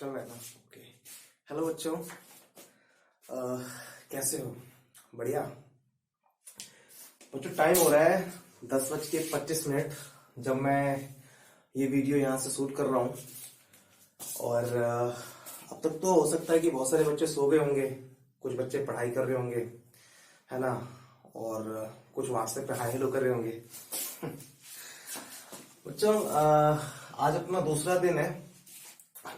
चल रहा है ना। ओके। हेलो बच्चों, कैसे हो? बढ़िया बच्चों। टाइम हो रहा है 10:25 जब मैं ये वीडियो यहाँ से शूट कर रहा हूँ। और अब तक तो हो सकता है कि बहुत सारे बच्चे सो गए होंगे, कुछ बच्चे पढ़ाई कर रहे होंगे, है ना, और कुछ व्हाट्सएप पे हाई हेलो कर रहे होंगे। बच्चों, आज अपना दूसरा दिन है।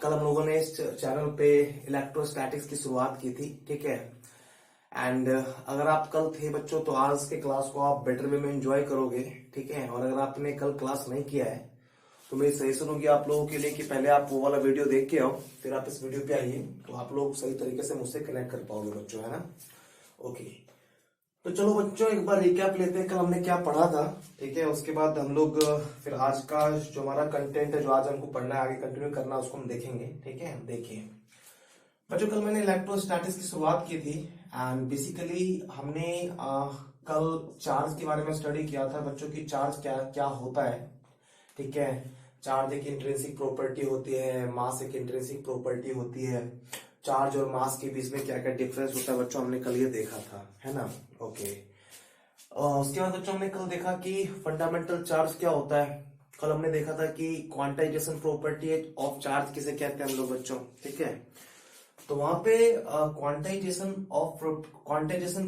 कल हम लोगों ने इस चैनल पे इलेक्ट्रोस्टैटिक्स की शुरुआत की थी, ठीक है। एंड अगर आप कल थे बच्चों तो आज के क्लास को आप बेटर वे में एंजॉय करोगे, ठीक है। और अगर आपने कल क्लास नहीं किया है तो मेरी सजेशन होगी आप लोगों के लिए कि पहले आप वो वाला वीडियो देख के आओ, फिर आप इस वीडियो पे आइए, तो आप लोग सही तरीके से मुझसे कनेक्ट कर पाओगे बच्चों, है ना। ओके, तो चलो बच्चों एक बार रिकैप लेते हैं कल हमने क्या पढ़ा था, ठीक है। उसके बाद हम लोग फिर आज का जो हमारा कंटेंट है, जो आज हमको पढ़ना है, आगे कंटिन्यू करना है, उसको हम देखेंगे, ठीक है। देखिए बच्चों, कल मैंने इलेक्ट्रोस्टैटिक्स की शुरुआत की थी एंड बेसिकली हमने कल चार्ज के बारे में स्टडी किया था बच्चों की। चार्ज क्या क्या होता है, ठीक है। चार्ज एक इंट्रिंसिक प्रॉपर्टी होती है, मास एक इंट्रिंसिक प्रॉपर्टी होती है। चार्ज और मास के बीच में क्या क्या डिफरेंस होता है बच्चों, हमने कल ये देखा था, है ना। ओके। उसके बाद बच्चों हमने कल देखा कि फंडामेंटल चार्ज क्या होता है। कल हमने देखा था कि क्वांटाइजेशन प्रॉपर्टी ऑफ चार्ज किसे कहते हैं हम लोग बच्चों, ठीक है। तो वहां पे क्वांटाइजेशन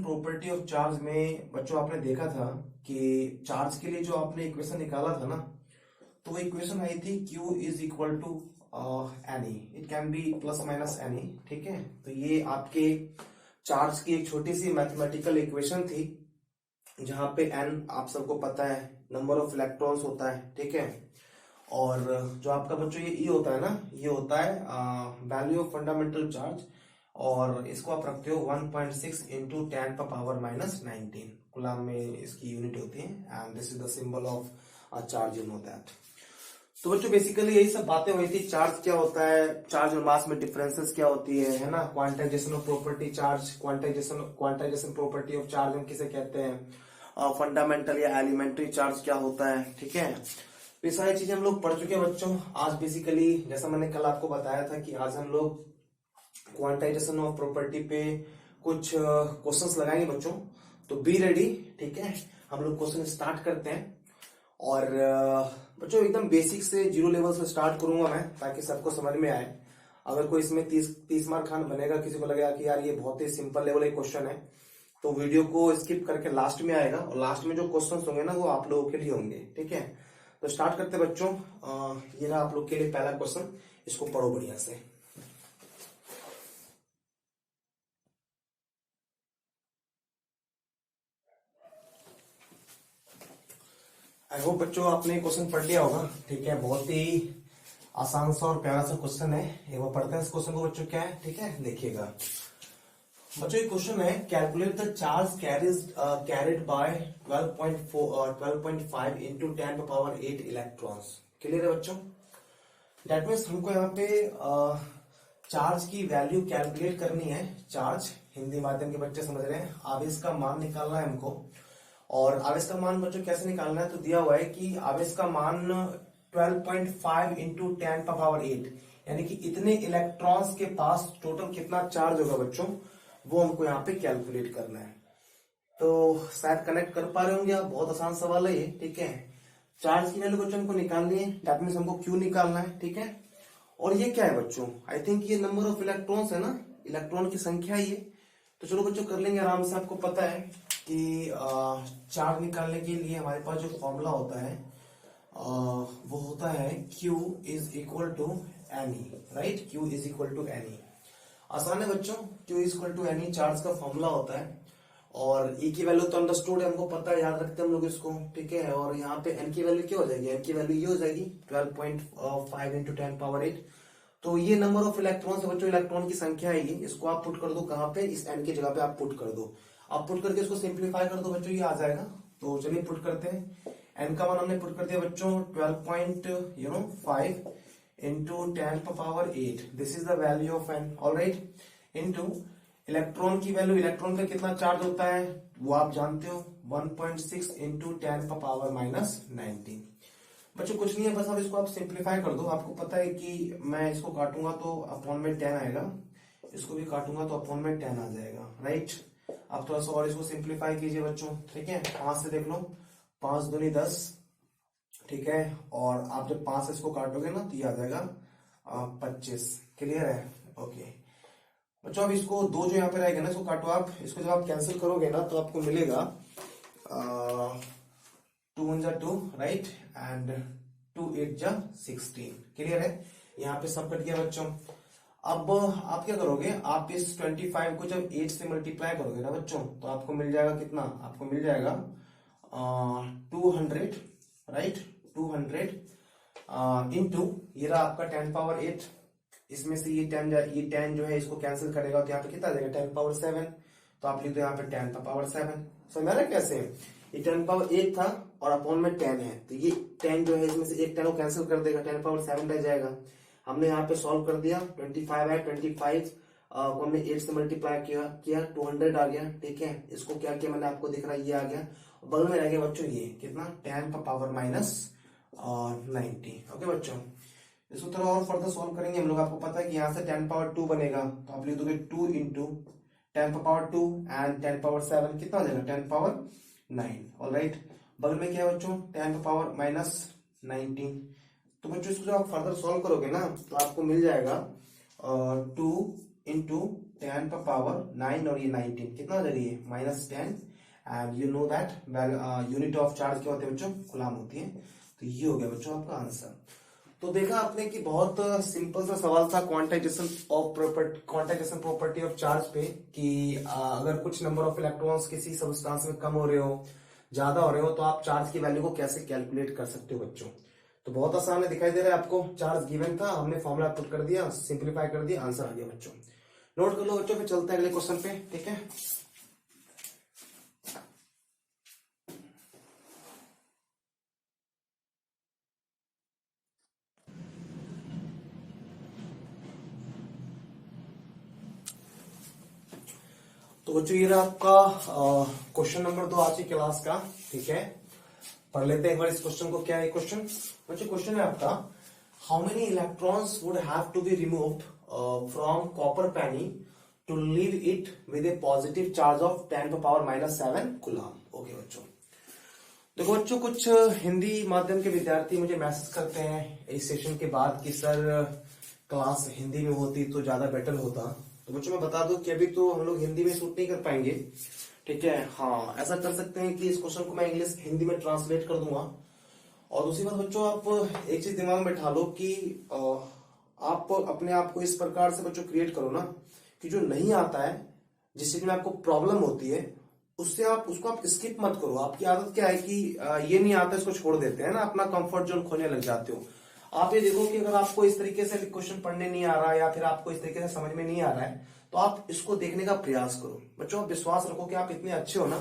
प्रॉपर्टी ऑफ चार्ज में बच्चों आपने देखा था कि चार्ज के लिए जो आपने इक्वेशन निकाला था ना, तो वो इक्वेशन आई थी Q is equal to N E, it can be plus minus N E, ठीक है। तो ये आपके चार्ज की एक छोटी सी मैथमेटिकल इक्वेशन थी, जहां पे n आप सबको पता है नंबर ऑफ इलेक्ट्रॉन्स होता है, ठीक है। और जो आपका बच्चों ये E होता है ना, ये होता है वैल्यू ऑफ फंडामेंटल चार्ज, और इसको आप रखते हो 1.6 इंटू 10⁻⁻19 कूलम में इसकी यूनिट होती है, and this is the symbol of charge, you know that. तो बच्चों बेसिकली यही सब बातें हुई थी। चार्ज क्या होता है, चार्ज और मास में डिफरेंसेस क्या होती है ना। Quantization of property charge, quantization property of charge हम किसे कहते हैं, फंडामेंटल या एलिमेंट्री चार्ज क्या होता है, ठीक है। ये सारी चीजें हम लोग पढ़ चुके हैं बच्चों। आज बेसिकली जैसा मैंने कल आपको बताया था कि आज हम लोग क्वांटाइजेशन ऑफ प्रॉपर्टी पे कुछ क्वेश्चंस लगाएंगे बच्चों, तो बी रेडी, ठीक है। हम लोग क्वेश्चन स्टार्ट करते हैं। और बच्चों एकदम बेसिक से 0 लेवल से स्टार्ट करूंगा मैं, ताकि सबको समझ में आए। अगर कोई इसमें 30 मार्क खान बनेगा, किसी को लगेगा कि यार ये बहुत ही सिंपल लेवल एक क्वेश्चन है, तो वीडियो को स्किप करके लास्ट में आएगा, और लास्ट में जो क्वेश्चन होंगे ना वो आप लोगों के लिए होंगे, ठीक है। तो स्टार्ट करते बच्चों। ये रहा आप लोग के लिए पहला क्वेश्चन, इसको पढ़ो बढ़िया से। आई होप बच्चों आपने क्वेश्चन पढ़ लिया होगा, ठीक है। बहुत ही आसान सा और प्यारा सा क्वेश्चन है। एक बार पढ़ते हैं इस क्वेश्चन को बच्चों, क्या है, ठीक है। देखिएगा बच्चों, ये क्वेश्चन है calculate the charge carried bye 12.5 into 10⁻8 electrons. Clear है बच्चों। दैट मीन्स हमको यहाँ पे चार्ज की वैल्यू कैलकुलेट करनी है। चार्ज हिंदी माध्यम के बच्चे समझ रहे हैं, आवेश का मान निकालना है हमको। और आवेश का मान बच्चों कैसे निकालना है, तो दिया हुआ है कि आवेश का मान 12.5 इंटू 10⁻8, यानी कि इतने इलेक्ट्रॉन्स के पास टोटल कितना चार्ज होगा बच्चों, वो हमको यहाँ पे कैलकुलेट करना है। तो शायद कनेक्ट कर पा रहे होंगे आप, बहुत आसान सवाल है ये, ठीक है। चार्ज की वैल्यू बच्चों हमको निकालनी है, दैट मीन्स हमको क्यू निकालना है, ठीक है। और ये क्या है बच्चों, आई थिंक ये नंबर ऑफ इलेक्ट्रॉन्स है ना, इलेक्ट्रॉन की संख्या ये। तो चलो बच्चों कर लेंगे आराम से। आपको पता है कि चार्ज निकालने के लिए हमारे पास जो फॉर्मूला होता है वो होता है Q is equal to N E, right. Q is equal to N E. आसान है बच्चों, Q is equal to N E charge का फॉर्मूला होता है। और E की वैल्यू तो अंडरस्टूड है, हमको पता है, याद रखते हैं हम लोग इसको, ठीक है। और यहाँ पे N की वैल्यू क्या हो जाएगी, N की वैल्यू ये हो जाएगी 12.5 इंटू 10⁻8। तो ये नंबर ऑफ इलेक्ट्रॉन है बच्चों, इलेक्ट्रॉन की संख्या है ये। इसको आप पुट कर दो कहाँ पे, इस N की जगह पे आप पुट कर दो। आप पुट करके इसको सिंप्लीफाई कर दो बच्चों, ये आ जाएगा। तो चलिए पुट करते हैं। N का मान हमने पुट कर दिया बच्चों 12.5 into 10⁻8, this is the value of N, alright. Into electron की वैल्यू, इलेक्ट्रॉन पे कितना चार्ज होता है वो आप जानते हो, 1.6 इंटू 10⁻⁻19। बच्चों कुछ नहीं है, बस अब इसको आप सिंप्लीफाई कर दो। आपको पता है कि मैं इसको काटूंगा तो अपॉन में 10 आएगा, इसको भी काटूंगा तो अपॉन में 10 आ जाएगा, राइट। अब थोड़ा सा और इसको सिंप्लीफाई कीजिए बच्चों, ठीक है। 5 से देख लो, 5 दूनी 10, ठीक है। और आप जब 5 से इसको काटोगे ना तो ये आ जाएगा 25। क्लियर है, ओके बच्चों। अब इसको दो जो यहाँ पे रहेगा ना, इसको काटो आप, इसको जब आप कैंसिल करोगे ना तो आपको मिलेगा 2 1 जा 2, राइट, एंड 2 8 जा 16। क्लियर है, यहाँ पे सब कट गया बच्चों। अब आप क्या करोगे, आप इस 25 को जब 8 से मल्टीप्लाई करोगे ना बच्चों तो आपको मिल जाएगा कितना, आपको मिल जाएगा 200, राइट, 200 इंटू ये रहा आपका 10 पावर 8। इसमें से ये 10 जो है इसको कैंसिल करेगा तो यहाँ पे कितना आ जाएगा 10 पावर 7। तो आप लिख दो यहाँ पे 10 पावर 7। समझ रहे कैसे, ये 10 पावर 8 था और अपॉन में 10 है, तो ये 10 जो है इसमें से एक 10 को कैंसिल कर देगा, 10 पावर 7 रह जाएगा। हमने यहाँ पे सॉल्व कर दिया, 25 है, 25 को हमने 8 से मल्टीप्लाई किया 200 आ गया, ठीक है। इसको क्या किया मैंने, आपको दिख रहा है ये आ गया, बगल में रह गया बच्चों ये कितना 10 पावर माइनस 90। ओके बच्चों, इसको थोड़ा और फर्दर सॉल्व करेंगे हम लोग। आपको पता है कि यहाँ से 10 पावर 2 बनेगा, तो आप लिख दोगे 2 इंटू 10 पावर 2 एंड 10 पावर 7 कितना हो जाएगा 10 पावर 9। ऑलराइट, बगल में क्या है बच्चों 10 पावर माइनस 19। तो बच्चों इसको जब आप फर्दर सॉल्व करोगे ना तो आपको मिल जाएगा 2 इंटू 10 पावर 9 और ये 19 कितना हो जाएगा ये -10। And you know that unit of charge क्या होते हैं बच्चों, कूलम होती है। तो ये हो गया बच्चों आपका आंसर। तो देखा आपने कि बहुत सिंपल सा सवाल था क्वांटाइजेशन प्रॉपर्टी ऑफ चार्ज पे, कि अगर कुछ नंबर ऑफ इलेक्ट्रॉन्स किसी सब्सटेंस में कम हो रहे हो, ज्यादा हो रहे हो, तो आप चार्ज की वैल्यू को कैसे कैलकुलेट कर सकते हो बच्चों। तो बहुत आसान है, दिखाई दे रहा है आपको, चार्ज गिवन था, हमने फॉर्मूला पुट कर दिया, सिंप्लीफाई कर दिया, आंसर आ गया बच्चों। नोट कर लो बच्चों, फिर चलते हैं अगले क्वेश्चन पे, ठीक है। तो बच्चों ये रहा आपका क्वेश्चन नंबर 2 आज की क्लास का, ठीक है। पढ़ लेते हैं एक बार इस क्वेश्चन को। क्या है क्वेश्चन बच्चों, क्वेश्चन है आपका, how many electrons would have to be removed from copper penny to leave it with a positive charge of 10 power -7 coulomb. Okay बच्चों, देखो बच्चों, कुछ हिंदी माध्यम के विद्यार्थी मुझे मैसेज करते हैं इस सेशन के बाद कि सर क्लास हिंदी में होती तो ज्यादा बेटर होता। तो बच्चों मैं बता दूं कि अभी तो हम लोग हिंदी में शूट नहीं कर पाएंगे, ठीक है। हाँ, ऐसा कर सकते हैं कि इस क्वेश्चन को मैं इंग्लिश हिंदी में ट्रांसलेट कर दूंगा। और दूसरी बात बच्चों, आप एक चीज दिमाग में बैठा लो कि आप अपने आप को इस प्रकार से बच्चों क्रिएट करो ना कि जो नहीं आता है, जिस चीज में आपको प्रॉब्लम होती है, उससे आप उसको आप स्किप मत करो। आपकी आदत क्या है कि ये नहीं आता इसको छोड़ देते हैं ना, अपना कंफर्ट जोन खोने लग जाते हो। आप ये देखो कि अगर आपको इस तरीके से क्वेश्चन पढ़ने नहीं आ रहा है या फिर आपको इस तरीके से समझ में नहीं आ रहा है, तो आप इसको देखने का प्रयास करो। बच्चों आप विश्वास रखो कि आप इतने अच्छे हो ना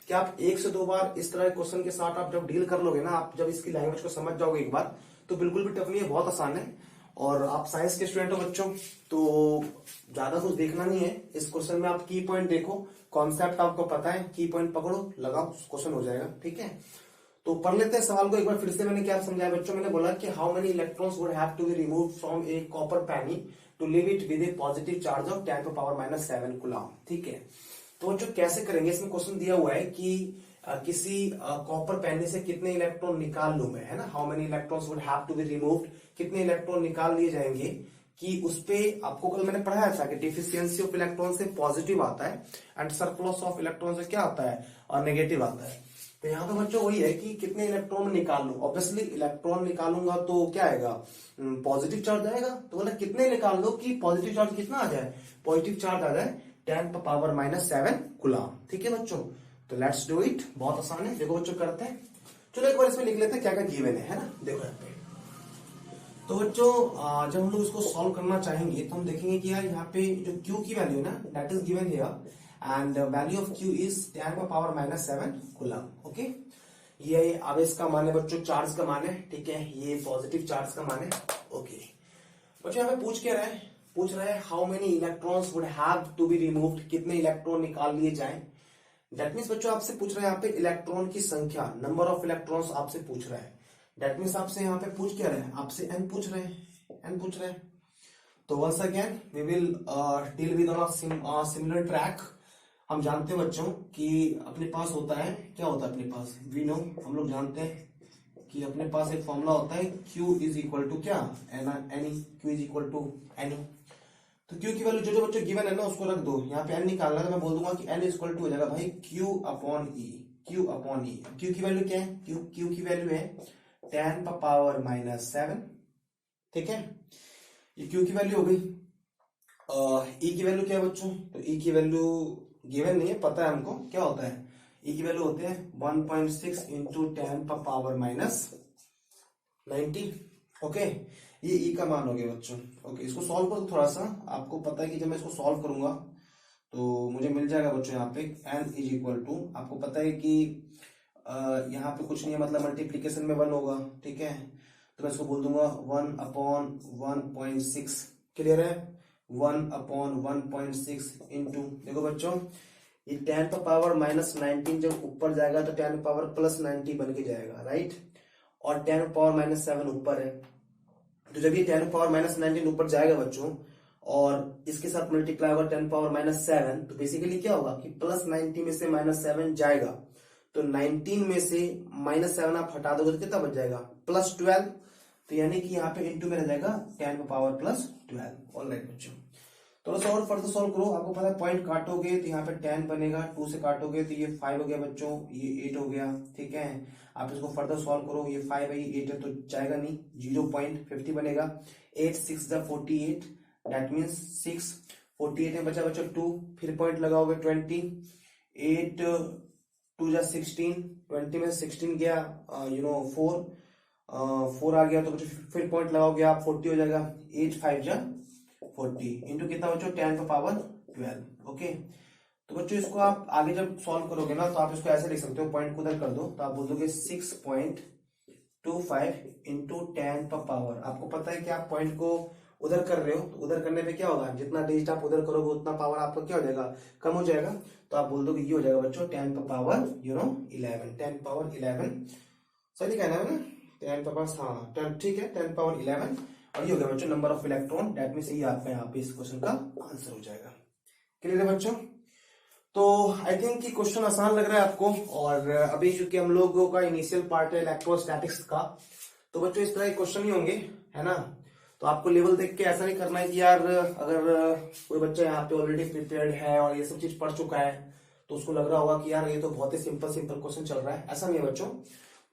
कि आप 1 से 2 बार इस तरह के क्वेश्चन के साथ आप जब डील कर लोगे ना, आप जब इसकी लैंग्वेज को समझ जाओगे एक बार, तो बिल्कुल भी टफ नहीं है, बहुत आसान है। और आप साइंस के स्टूडेंट हो बच्चों, तो ज्यादा कुछ देखना नहीं है इस क्वेश्चन में। आप की पॉइंट देखो, कॉन्सेप्ट आपको पता है, की पॉइंट पकड़ो, लगाओ, क्वेश्चन हो जाएगा, ठीक है। तो पढ़ लेते हैं सवाल को एक बार फिर से। मैंने क्या समझाया बच्चों, मैंने बोला कि how many electrons would have to be removed from a copper penny to leave it with a positive charge of 10 power -7 coulomb, ठीक है। तो बच्चों कैसे करेंगे, इसमें क्वेश्चन दिया हुआ है कि किसी कॉपर पैनी से कितने इलेक्ट्रॉन निकाल लूं मैं, है ना। How many electrons would have to be removed, कितने इलेक्ट्रॉन निकाल लिए जाएंगे, कि उसपे आपको कल मैंने पढ़ाया था कि डिफिशियंसी ऑफ इलेक्ट्रॉन से पॉजिटिव आता है एंड सरप्लस ऑफ इलेक्ट्रॉन से क्या आता है, और नेगेटिव आता है। तो यहाँ पे बच्चों वही है कि कितने इलेक्ट्रॉन निकाल लूं। ऑब्वियसली इलेक्ट्रॉन निकालूंगा तो क्या आएगा, पॉजिटिव चार्ज आएगा। तो बोला कितने निकाल लो कि पॉजिटिव चार्ज कितना आ जाए, पॉजिटिव चार्ज आ जाए 10 पावर -7 कूलम, ठीक है बच्चों। तो लेट्स डू इट, बहुत आसान है, देखो बच्चों करते हैं। चलो एक बार इसमें लिख लेते हैं क्या क्या गिवन है ना। देखो यहाँ पे तो बच्चों जब हम लोग इसको सॉल्व करना चाहेंगे तो हम देखेंगे कि यार यहाँ पे जो Q की वैल्यू है ना, that is given here, and value of Q is 10 power -7 coulomb. Okay, ये आवेश का मान है बच्चों, चार्ज का मान है, ठीक है, ये पॉजिटिव चार्ज का मान है। ओके बच्चों, यहाँ पे पूछ क्या रहा है, पूछ रहा है how many electrons would have to be removed, कितने इलेक्ट्रॉन निकाल लिए जाएं। दैट मीन्स बच्चों आपसे पूछ रहा है यहाँ पे इलेक्ट्रॉन की संख्या, नंबर ऑफ इलेक्ट्रॉन्स आपसे पूछ रहा है। डेट मीन्स आपसे यहाँ पे पूछ क्या रहे हैं, आपसे एन पूछ रहे हैं, एन पूछ रहे हैं। तो once again we will deal with on similar track. हम जानते हैं बच्चों कि अपने पास होता है, क्या होता है अपने पास, वी नो, हम लोग जानते हैं कि अपने पास एक फॉर्मूला होता है Q इज इक्वल टू क्या, N E, Q is equal to N E. तो Q की वैल्यू जो जो बच्चों गिवन है ना उसको रख दो, यहाँ पे n निकालना है तो मैं बोल दूंगा कि n इज इक्वल टू हो जाएगा भाई Q upon E, Q upon E। Q की वैल्यू क्या है, Q की वैल्यू है 10 पावर -7, ठीक है, ये Q की वैल्यू हो गई। E की वैल्यू क्या है बच्चों, तो E की वैल्यू गिवन नहीं है, पता है हमको क्या होता है, E की वैल्यू होते हैं 1.6 इंटू 10 पावर -90, ओके, ये E का मान हो गया बच्चों। ओके, इसको सॉल्व करो थोड़ा सा, आपको पता है कि जब मैं इसको सॉल्व करूंगा तो मुझे मिल जाएगा बच्चों यहाँ पे n इज इक्वल टू, आपको पता है कि यहाँ पे कुछ नहीं है, मतलब मल्टीप्लीकेशन में 1 होगा, ठीक है, तो मैं इसको बोल दूंगा 1 अपॉन 1.6, क्लियर है, 1 अपॉन 1.6 इंटू, देखो बच्चों ये 10 पावर -19 जब ऊपर जाएगा तो 10 पावर +90 बन के जाएगा, राइट, और 10 पावर -7 ऊपर है, तो जब ये 10 पावर -19 ऊपर जाएगा बच्चों और इसके साथ मल्टीप्लाई होगा 10 पावर -7, तो बेसिकली क्या होगा कि +90 में से -7 जाएगा, तो 19 में से -7 आप हटा दोगे तो कितना बच जाएगा, +12, तो यानी कि यहाँ पे इंटू में रह जाएगा 10 पावर +12। ऑलराइट बच्चों, थोड़ा सा और फर्दर सॉल्व करो, आपको पता है पॉइंट काटोगे तो यहाँ पे 10 बनेगा, 2 से काटोगे तो ये 5 हो गया बच्चों, ये 8 हो गया, ठीक है, आप इसको फर्दर सॉल्व करो, ये 5 है ये 8 है तो जाएगा नहीं, 0.50 बनेगा, 8 6 × 48, दैट मीन्स 6, 48 में बचा बच्चों 2, फिर पॉइंट लगाओगे 20, 8 2 × 16, 20 में 16 गया, 4 आ गया, तो बच्चों फिर पॉइंट लगाओगे आप 40 हो जाएगा, 8 5 × 40 इंटू कितना बच्चों 10 पावर 12, ओके। तो बच्चों इसको आप आगे जब सॉल्व करोगे ना तो आप इसको ऐसे लिख सकते हो, पॉइंट को उधर कर दो तो आप बोल दोगे 6.25 इंटू 10 पावर, आपको पता है कि आप पॉइंट को उधर कर रहे हो, तो उधर करने पे क्या होगा, जितना डिजिट आप उधर करोगे उतना पावर आपका क्या हो जाएगा, कम हो जाएगा, तो आप बोल दोगे ये हो जाएगा बच्चों 10 पावर 11, 10 पावर 11, सही कहना है ना, 10 पावर, हाँ 10, ठीक है, 10 पावर 11, और ये हो गया बच्चों number of electron, that means ये आपका यहाँ पे इस क्वेश्चन का आंसर हो जाएगा। क्लियर है बच्चों, तो आई थिंक कि क्वेश्चन आसान लग रहा है आपको, और अभी चूंकि हम लोगों का इनिशियल पार्ट है इलेक्ट्रोस्टैटिक्स का, तो बच्चों इस तरह के क्वेश्चन ही होंगे, है ना, तो आपको लेवल देख के ऐसा नहीं करना है कि यार अगर कोई बच्चा यहाँ पे ऑलरेडी प्रिपेयर्ड है और ये सब चीज पढ़ चुका है तो उसको लग रहा होगा कि यार ये तो बहुत ही सिंपल क्वेश्चन चल रहा है, ऐसा नहीं है बच्चों,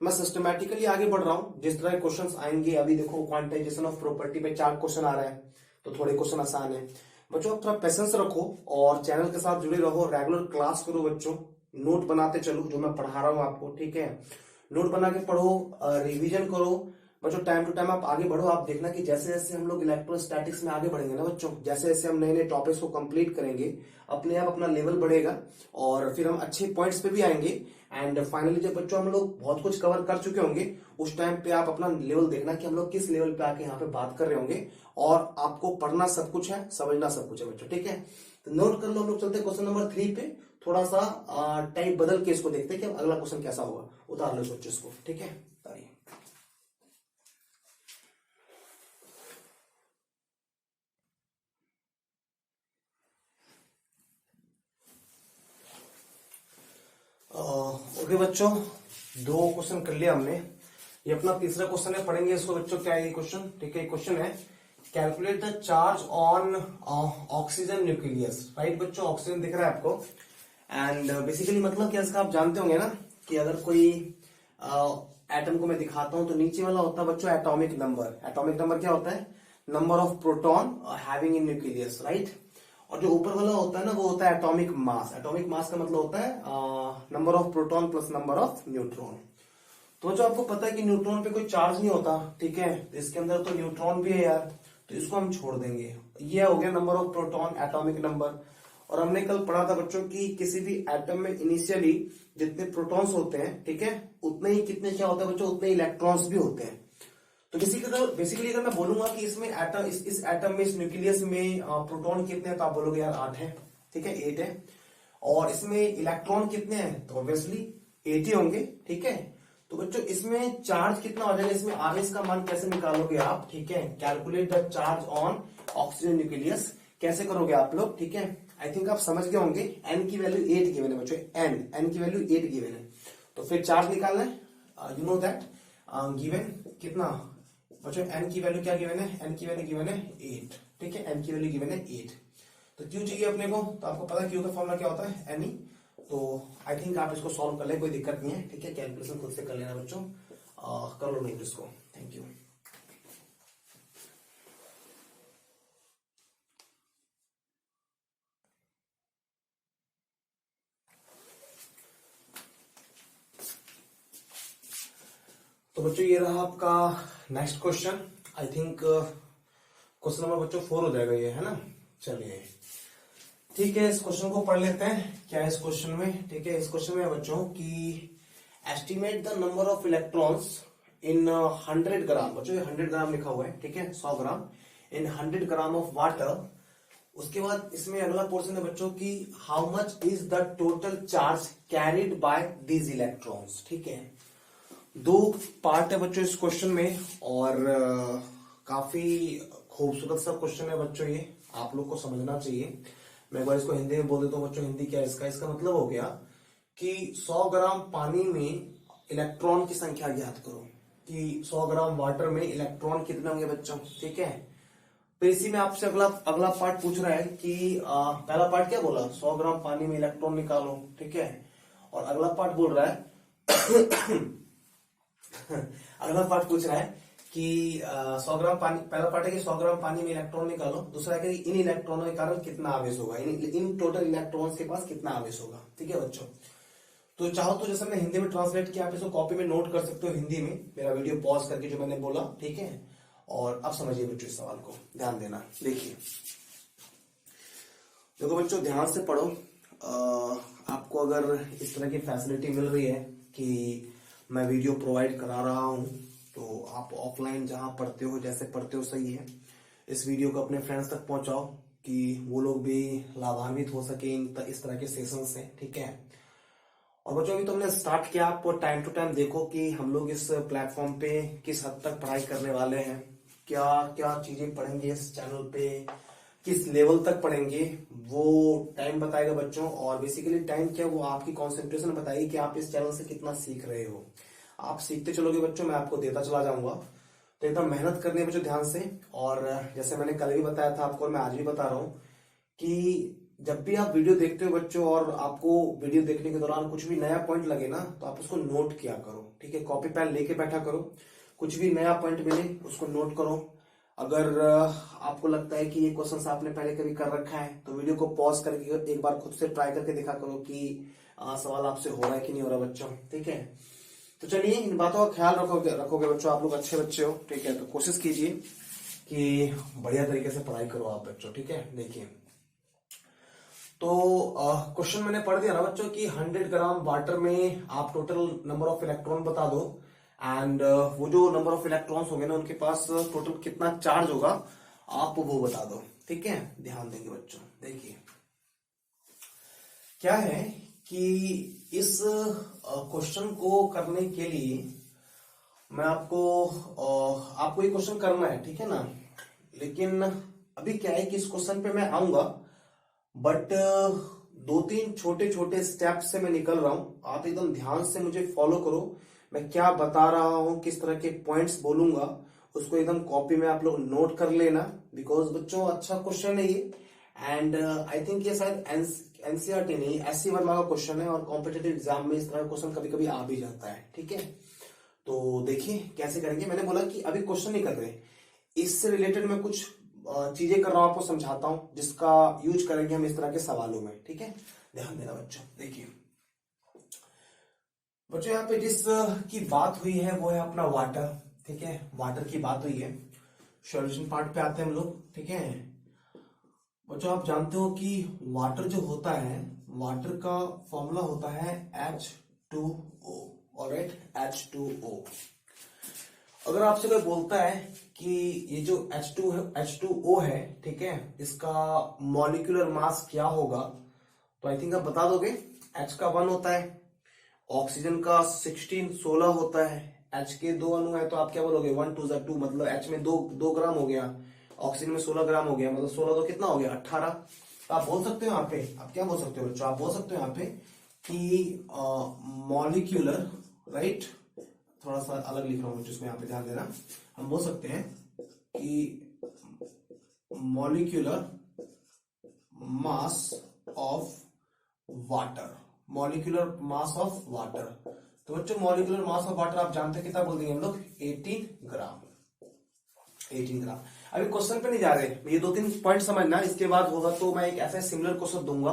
मैं सिस्टमैटिकली आगे बढ़ रहा हूं, जिस तरह के क्वेश्चंस आएंगे, अभी देखो क्वांटाइजेशन ऑफ प्रॉपर्टी पे 4 क्वेश्चन आ रहा है, तो थोड़े क्वेश्चन आसान है बच्चों, आप थोड़ा पेशेंस रखो और चैनल के साथ जुड़े रहो, रेगुलर क्लास करो बच्चों, नोट बनाते चलो जो मैं पढ़ा रहा हूँ आपको, ठीक है, नोट बना के पढ़ो, रिवीजन करो बच्चों, टाइम टू टाइम आप आगे बढ़ो, आप देखना कि जैसे जैसे हम लोग इलेक्ट्रोस्टैटिक्स में आगे बढ़ेंगे ना बच्चों, जैसे जैसे हम नए नए टॉपिक्स को कंप्लीट करेंगे, अपने आप अपना लेवल बढ़ेगा और फिर हम अच्छे पॉइंट्स पे भी आएंगे, एंड फाइनली जब बच्चों हम लोग बहुत कुछ कवर कर चुके होंगे उस टाइम पे आप अपना लेवल देखना कि हम लोग किस लेवल पे आके यहाँ पे बात कर रहे होंगे, और आपको पढ़ना सब कुछ है, समझना सब कुछ है बच्चों, ठीक है, तो नोट कर लो। हम लोग चलते हैं क्वेश्चन नंबर 3 पे, थोड़ा सा टाइप बदल के इसको देखते हैं कि अगला क्वेश्चन कैसा होगा, उतार लो बच्चों इसको, ठीक है, उतारिए। ओके बच्चों, 2 क्वेश्चन कर लिया हमने, ये अपना तीसरा क्वेश्चन है, पढ़ेंगे इसको बच्चों, क्या है ये क्वेश्चन, ठीक है, क्वेश्चन है calculate the charge on oxygen nucleus, right बच्चों, ऑक्सीजन दिख रहा है आपको, एंड बेसिकली मतलब क्या इसका आप जानते होंगे ना कि अगर कोई एटम को मैं दिखाता हूं तो नीचे वाला होता है बच्चों एटॉमिक नंबर, एटॉमिक नंबर क्या होता है, number of proton having in nucleus, right, और जो ऊपर वाला होता है ना वो होता है एटॉमिक मास, एटॉमिक मास का मतलब होता है number of proton plus number of neutron. तो जो आपको पता है कि न्यूट्रॉन पे कोई चार्ज नहीं होता, ठीक है, तो इसके अंदर तो न्यूट्रॉन भी है यार, तो इसको हम छोड़ देंगे, ये हो गया number of proton, atomic number. और हमने कल पढ़ा था बच्चों कि किसी भी एटम में इनिशियली जितने प्रोटॉन्स होते हैं, ठीक है, उतने ही कितने क्या होता है बच्चों, उतने इलेक्ट्रॉन्स भी होते हैं। तो बेसिकली अगर मैं बोलूंगा कि इसमें एटम इस एटम में, इस न्यूक्लियस में प्रोटॉन कितने हैं, तो आप बोलोगे यार 8 है, ठीक है, 8 है, और इसमें इलेक्ट्रॉन कितने हैं, तो ऑब्वियसली 8 ही होंगे, ठीक है, तो बच्चों इसमें चार्ज कितना हो जाएगा, इसमें आरएस का मान कैसे निकालोगे आप, ठीक है। Calculate the charge on oxygen nucleus कैसे करोगे आप लोग, ठीक है। आई थिंक आप समझ गए होंगे। एन की वैल्यू 8 गिवन है बच्चों, एन की वैल्यू 8 गिवन है, तो फिर चार्ज निकालना है। यू नो दैट गिवन कितना बच्चों, एन की वैल्यू क्या गिवन है, एन की वैल्यू गिवन है 8, ठीक है। एन की वैल्यू गिवन है 8, तो क्यू चाहिए अपने को, तो आपको पता है क्यू का फॉर्मूला क्या होता है, एन ई। तो आई थिंक आप इसको सॉल्व कर ले, कोई दिक्कत नहीं है, ठीक है। कैलकुलेशन खुद से कर लेना बच्चों, कर लो नोट इसको। Thank you. तो बच्चों ये रहा आपका next question. I think question number बच्चों 4 हो जाएगा ये, है ना। चलिए ठीक है, इस क्वेश्चन को पढ़ लेते हैं। क्या है इस क्वेश्चन में, ठीक है। इस क्वेश्चन में बच्चों की estimate the number of electrons in 100 ग्राम, बच्चों ये 100 ग्राम लिखा हुआ है, ठीक है, 100 ग्राम इन 100 ग्राम ऑफ वाटर। उसके बाद इसमें अगला पोर्शन है बच्चों की how much is the total charge carried by these electrons, ठीक है। 2 पार्ट है बच्चों इस क्वेश्चन में, और काफी खूबसूरत सा क्वेश्चन है बच्चों, ये आप लोग को समझना चाहिए। मैं एक बार इसको हिंदी में बोल देता हूँ बच्चों। हिंदी क्या है इसका मतलब हो गया कि 100 ग्राम पानी में इलेक्ट्रॉन की संख्या ज्ञात करो, कि 100 ग्राम वाटर में इलेक्ट्रॉन कितने होंगे बच्चों, ठीक है। फिर इसी में आपसे अगला पार्ट पूछ रहा है कि पहला पार्ट क्या बोला, 100 ग्राम पानी में इलेक्ट्रॉन निकालो, ठीक है। और अगला पार्ट बोल रहा है अगला पार्ट पूछ रहा है कि 100 ग्राम पानी, पहला पार्ट है कि 100 ग्राम पानी में इलेक्ट्रॉन निकालो, दूसरा है कि इन इलेक्ट्रॉनों के कारण कितना आवेश होगा, इन टोटल इलेक्ट्रॉन्स के पास कितना आवेश होगा, ठीक है बच्चों। तो चाहो तो जैसे मैंने हिंदी में ट्रांसलेट किया, आप इसको कॉपी में नोट कर सकते हो हिंदी में, मेरा वीडियो पॉज करके जो मैंने बोला, ठीक है। और अब समझिए बच्चों इस सवाल को, ध्यान देना। देखिए देखो बच्चों, ध्यान से पढ़ो। आपको अगर इस तरह की फैसिलिटी मिल रही है कि मैं वीडियो प्रोवाइड करा रहा हूं, तो आप ऑफलाइन जहां पढ़ते हो, जैसे पढ़ते हो, सही है। इस वीडियो को अपने फ्रेंड्स तक पहुंचाओ कि वो लोग भी लाभान्वित हो सके इस तरह के सेशन से, ठीक है। और बच्चों अभी तो हमने स्टार्ट किया, आप टाइम टू टाइम देखो कि हम लोग इस प्लेटफॉर्म पे किस हद तक पढ़ाई करने वाले हैं, क्या क्या चीजें पढ़ेंगे इस चैनल पे, किस लेवल तक पढ़ेंगे, वो टाइम बताएगा बच्चों। और बेसिकली टाइम क्या, वो आपकी कंसंट्रेशन बताएगी कि आप इस चैनल से कितना सीख रहे हो। आप सीखते चलोगे बच्चों, मैं आपको देता चला जाऊंगा। तो एकदम मेहनत करनी है बच्चों, ध्यान से। और जैसे मैंने कल भी बताया था आपको, और मैं आज भी बता रहा हूं कि जब भी आप वीडियो देखते हो बच्चों, और आपको वीडियो देखने के दौरान कुछ भी नया पॉइंट लगे ना, तो आप उसको नोट किया करो, ठीक है। कॉपी पेन लेके बैठा करो, कुछ भी नया पॉइंट मिले उसको नोट करो। अगर आपको लगता है कि ये क्वेश्चन आपने पहले कभी कर रखा है, तो वीडियो को पॉज करके एक बार खुद से ट्राई करके देखा करो कि सवाल आपसे हो रहा है कि नहीं हो रहा बच्चों, ठीक है। तो चलिए इन बातों का ख्याल रखोगे बच्चों, आप लोग अच्छे बच्चे हो, ठीक है। तो कोशिश कीजिए कि बढ़िया तरीके से पढ़ाई करो आप बच्चों, ठीक है। देखिए तो क्वेश्चन मैंने पढ़ दिया ना बच्चों कि 100 ग्राम वाटर में आप टोटल नंबर ऑफ इलेक्ट्रॉन बता दो, एंड वो जो नंबर ऑफ इलेक्ट्रॉन्स होंगे ना, उनके पास टोटल कितना चार्ज होगा आप वो बता दो, ठीक है। ध्यान देंगे बच्चों। देखिए क्या है कि इस क्वेश्चन को करने के लिए मैं आपको ये क्वेश्चन करना है, ठीक है ना। लेकिन अभी क्या है कि इस क्वेश्चन पे मैं आऊंगा, बट 2-3 छोटे छोटे स्टेप से मैं निकल रहा हूं। आप एकदम ध्यान से मुझे फॉलो करो, मैं क्या बता रहा हूं, किस तरह के पॉइंट्स बोलूंगा, उसको एकदम कॉपी में आप लोग नोट कर लेना। बिकॉज बच्चों अच्छा क्वेश्चन है ये, एंड आई थिंक ये शायद एनसीईआरटी नहीं, एससी वर्मा का क्वेश्चन है, और कॉम्पिटेटिव एग्जाम में इस तरह का क्वेश्चन कभी कभी आ भी जाता है, ठीक है। तो देखिए कैसे करेंगे। मैंने बोला कि अभी क्वेश्चन नहीं कर रहे, इससे रिलेटेड मैं कुछ चीजें कर रहा हूं, आपको समझाता हूं, जिसका यूज करेंगे हम इस तरह के सवालों में, ठीक है। ध्यान देना बच्चों। देखिए बच्चों यहाँ पे जिस की बात हुई है वो है अपना वाटर, ठीक है। वाटर की बात हुई है। सॉल्यूशन पार्ट पे आते हैं हम लोग, ठीक है। बच्चों आप जानते हो कि वाटर जो होता है, वाटर का फॉर्मूला होता है H2O, ऑलराइट, H2O। अगर आपसे कोई बोलता है कि ये जो H2O है, ठीक है, इसका मॉलिक्यूलर मास क्या होगा, तो आई थिंक आप बता दोगे। H का 1 होता है, ऑक्सीजन का 16 होता है, H के 2 अणु है तो आप क्या बोलोगे 1 2 2, मतलब H में 2 ग्राम हो गया, ऑक्सीजन में 16 ग्राम हो गया, मतलब 16 तो कितना हो गया 18। तो आप बोल सकते हो यहाँ पे, आप क्या बोल सकते हो बच्चों, आप बोल सकते हो यहाँ पे कि मॉलिक्यूलर, राइट, थोड़ा सा अलग लिख रहा हूं जिसमें यहाँ पे ध्यान देना, हम बोल सकते हैं कि molecular mass of water, molecular mass of water. तो बच्चों मॉलिक्यूलर मास ऑफ वाटर आप जानते हैं कितना बोल देंगे हम लोग 18 ग्राम, 18 ग्राम। अभी क्वेश्चन पे नहीं जा रहे, ये 2-3 पॉइंट समझना, इसके बाद होगा तो मैं एक ऐसा सिमिलर क्वेश्चन दूंगा,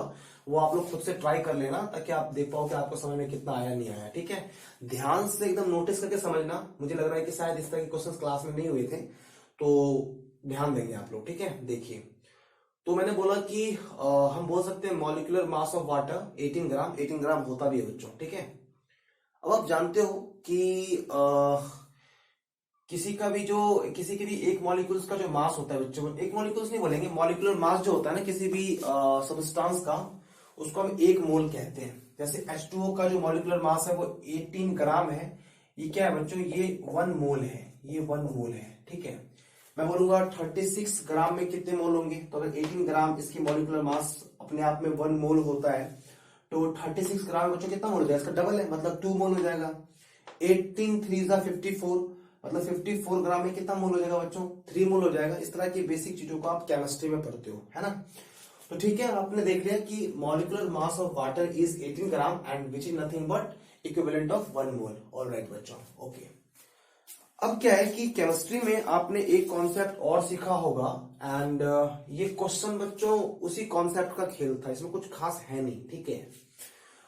वो आप लोग खुद से ट्राई कर लेना ताकि आप देख पाओ कि आपको समझ में कितना आया नहीं आया, ठीक है। ध्यान से एकदम नोटिस करके समझना, मुझे लग रहा है कि शायद इस तरह के क्वेश्चन क्लास में नहीं हुए थे, तो ध्यान देंगे आप लोग, ठीक है। देखिए, तो मैंने बोला कि हम बोल सकते हैं मॉलिक्यूलर मास ऑफ वाटर 18 ग्राम, 18 ग्राम होता भी है बच्चों, ठीक है। अब आप जानते हो कि किसी के भी एक मॉलिक्यूल्स का जो मास होता है बच्चों, एक मॉलिक्यूल्स नहीं बोलेंगे, मॉलिक्यूलर मास जो होता है ना किसी भी सब्सटेंस का, उसको हम एक मोल कहते हैं। जैसे H2O का जो मॉलिक्यूलर मास है वो 18 ग्राम है, ये क्या है बच्चों, ये 1 मोल है, ये 1 मोल है, ठीक है। मैं बोलूंगा 36 ग्राम में कितने मोल होंगे, तो अगर 18 ग्राम इसकी मॉलिक्यूलर मास अपने आप में 1 मोल होता है, तो 36 ग्राम बच्चों कितना मोल हो जाएगा, इसका डबल है, मतलब 2 मोल हो जाएगा। 18 3 54, मतलब 54 ग्राम में कितना मोल हो जाएगा बच्चों, 3 मोल हो जाएगा। इस तरह की बेसिक चीजों को आप केमिस्ट्री में पढ़ते हो, है ना। तो ठीक है, आपने देख लिया कि molecular mass of water is 18 gram and which is nothing but equivalent of 1 mole. Alright बच्चों, ओके। अब क्या है कि केमिस्ट्री में आपने एक कॉन्सेप्ट और सीखा होगा, एंड ये क्वेश्चन बच्चों उसी कॉन्सेप्ट का खेल था, इसमें कुछ खास है नहीं, ठीक है।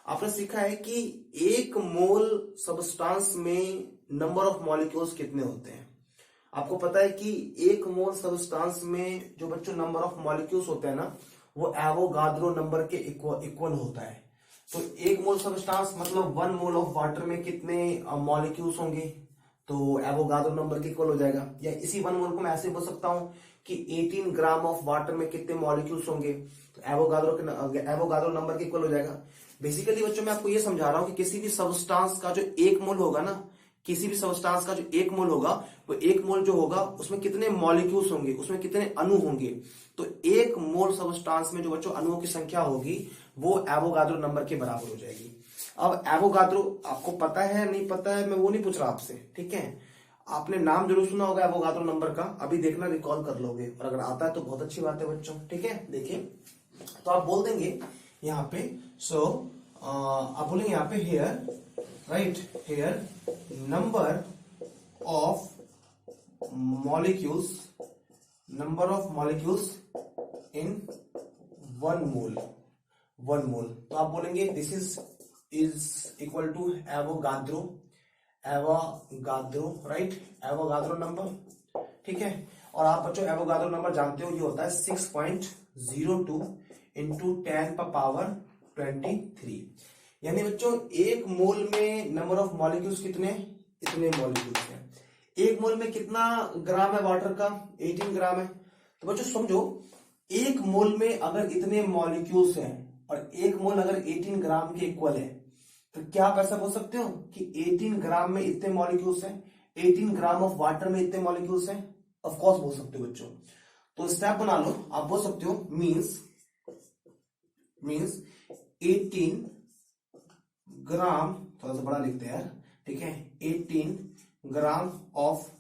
आपने सीखा है कि 1 मोल सब्सटेंस में नंबर ऑफ मॉलिक्यूल्स कितने होते हैं। आपको पता है कि 1 मोल सब्सटेंस में जो बच्चों नंबर ऑफ मॉलिक्यूल्स होते हैं ना, वो एवोगाद्रो नंबर के इक्वल होता है। तो 1 मोल सब्सटेंस मतलब 1 मोल ऑफ वाटर में कितने मॉलिक्यूल्स होंगे, तो एवोगाद्रो नंबर के इक्वल हो जाएगा। या इसी 1 मोल को मैं ऐसे बोल सकता हूं कि 18 ग्राम ऑफ वाटर में कितने मॉलिक्यूल्स होंगे, तो एवोगाद्रो नंबर के इक्वल हो जाएगा। बेसिकली बच्चों मैं आपको ये समझा रहा हूं कि किसी भी सब्सटेंस का जो 1 मोल होगा ना, किसी भी सब्सटेंस का जो 1 मोल होगा, वो 1 मोल जो होगा उसमें कितने मॉलिक्यूल्स होंगे, उसमें कितने अणु होंगे। तो 1 मोल सब्सटेंस में जो बच्चों अणुओं की संख्या होगी वो एवोगाद्रो नंबर के बराबर हो जाएगी। अब एवोगाद्रो आपको पता है नहीं पता है, मैं वो नहीं पूछ रहा आपसे, ठीक है। आपने नाम जरूर सुना होगा एवोगाद्रो नंबर का, अभी देखना रिकॉल कर लोगे, और अगर आता है तो बहुत अच्छी बात है बच्चों, ठीक है। देखिए, तो आप बोल देंगे यहाँ पे, सो आप बोलेंगे यहाँ पे here, right, here number of molecules in 1 mole, 1 mole. तो आप बोलेंगे this is equal to Avogadro, right, Avogadro number, ठीक है। और आप बच्चों एवोगाद्रो नंबर जानते हो, ये होता है 6.02 इंटू 10 पर पावर 23। यानी बच्चों 1 मोल में नंबर ऑफ मॉलिक्यूल्स कितने, इतने मॉलिक्यूल्स हैं। 1 मोल में कितना ग्राम है वाटर का, 18 ग्राम है। तो बच्चों समझो 1 मोल में अगर इतने मॉलिक्यूल्स हैं और 1 मोल अगर 18 ग्राम के इक्वल है, तो क्या आप ऐसा बोल सकते हो कि 18 ग्राम में इतने मॉलिक्यूल्स हैं, 18 ग्राम ऑफ वाटर में इतने मॉलिक्यूल्स हैं। ऑफ कोर्स बोल सकते हो बच्चों। तो स्टेप बना लो, आप बोल सकते हो मींस 18 ग्राम, थोड़ा सा बड़ा लिखते हैं, ठीक है, 18 ग्राम ऑफ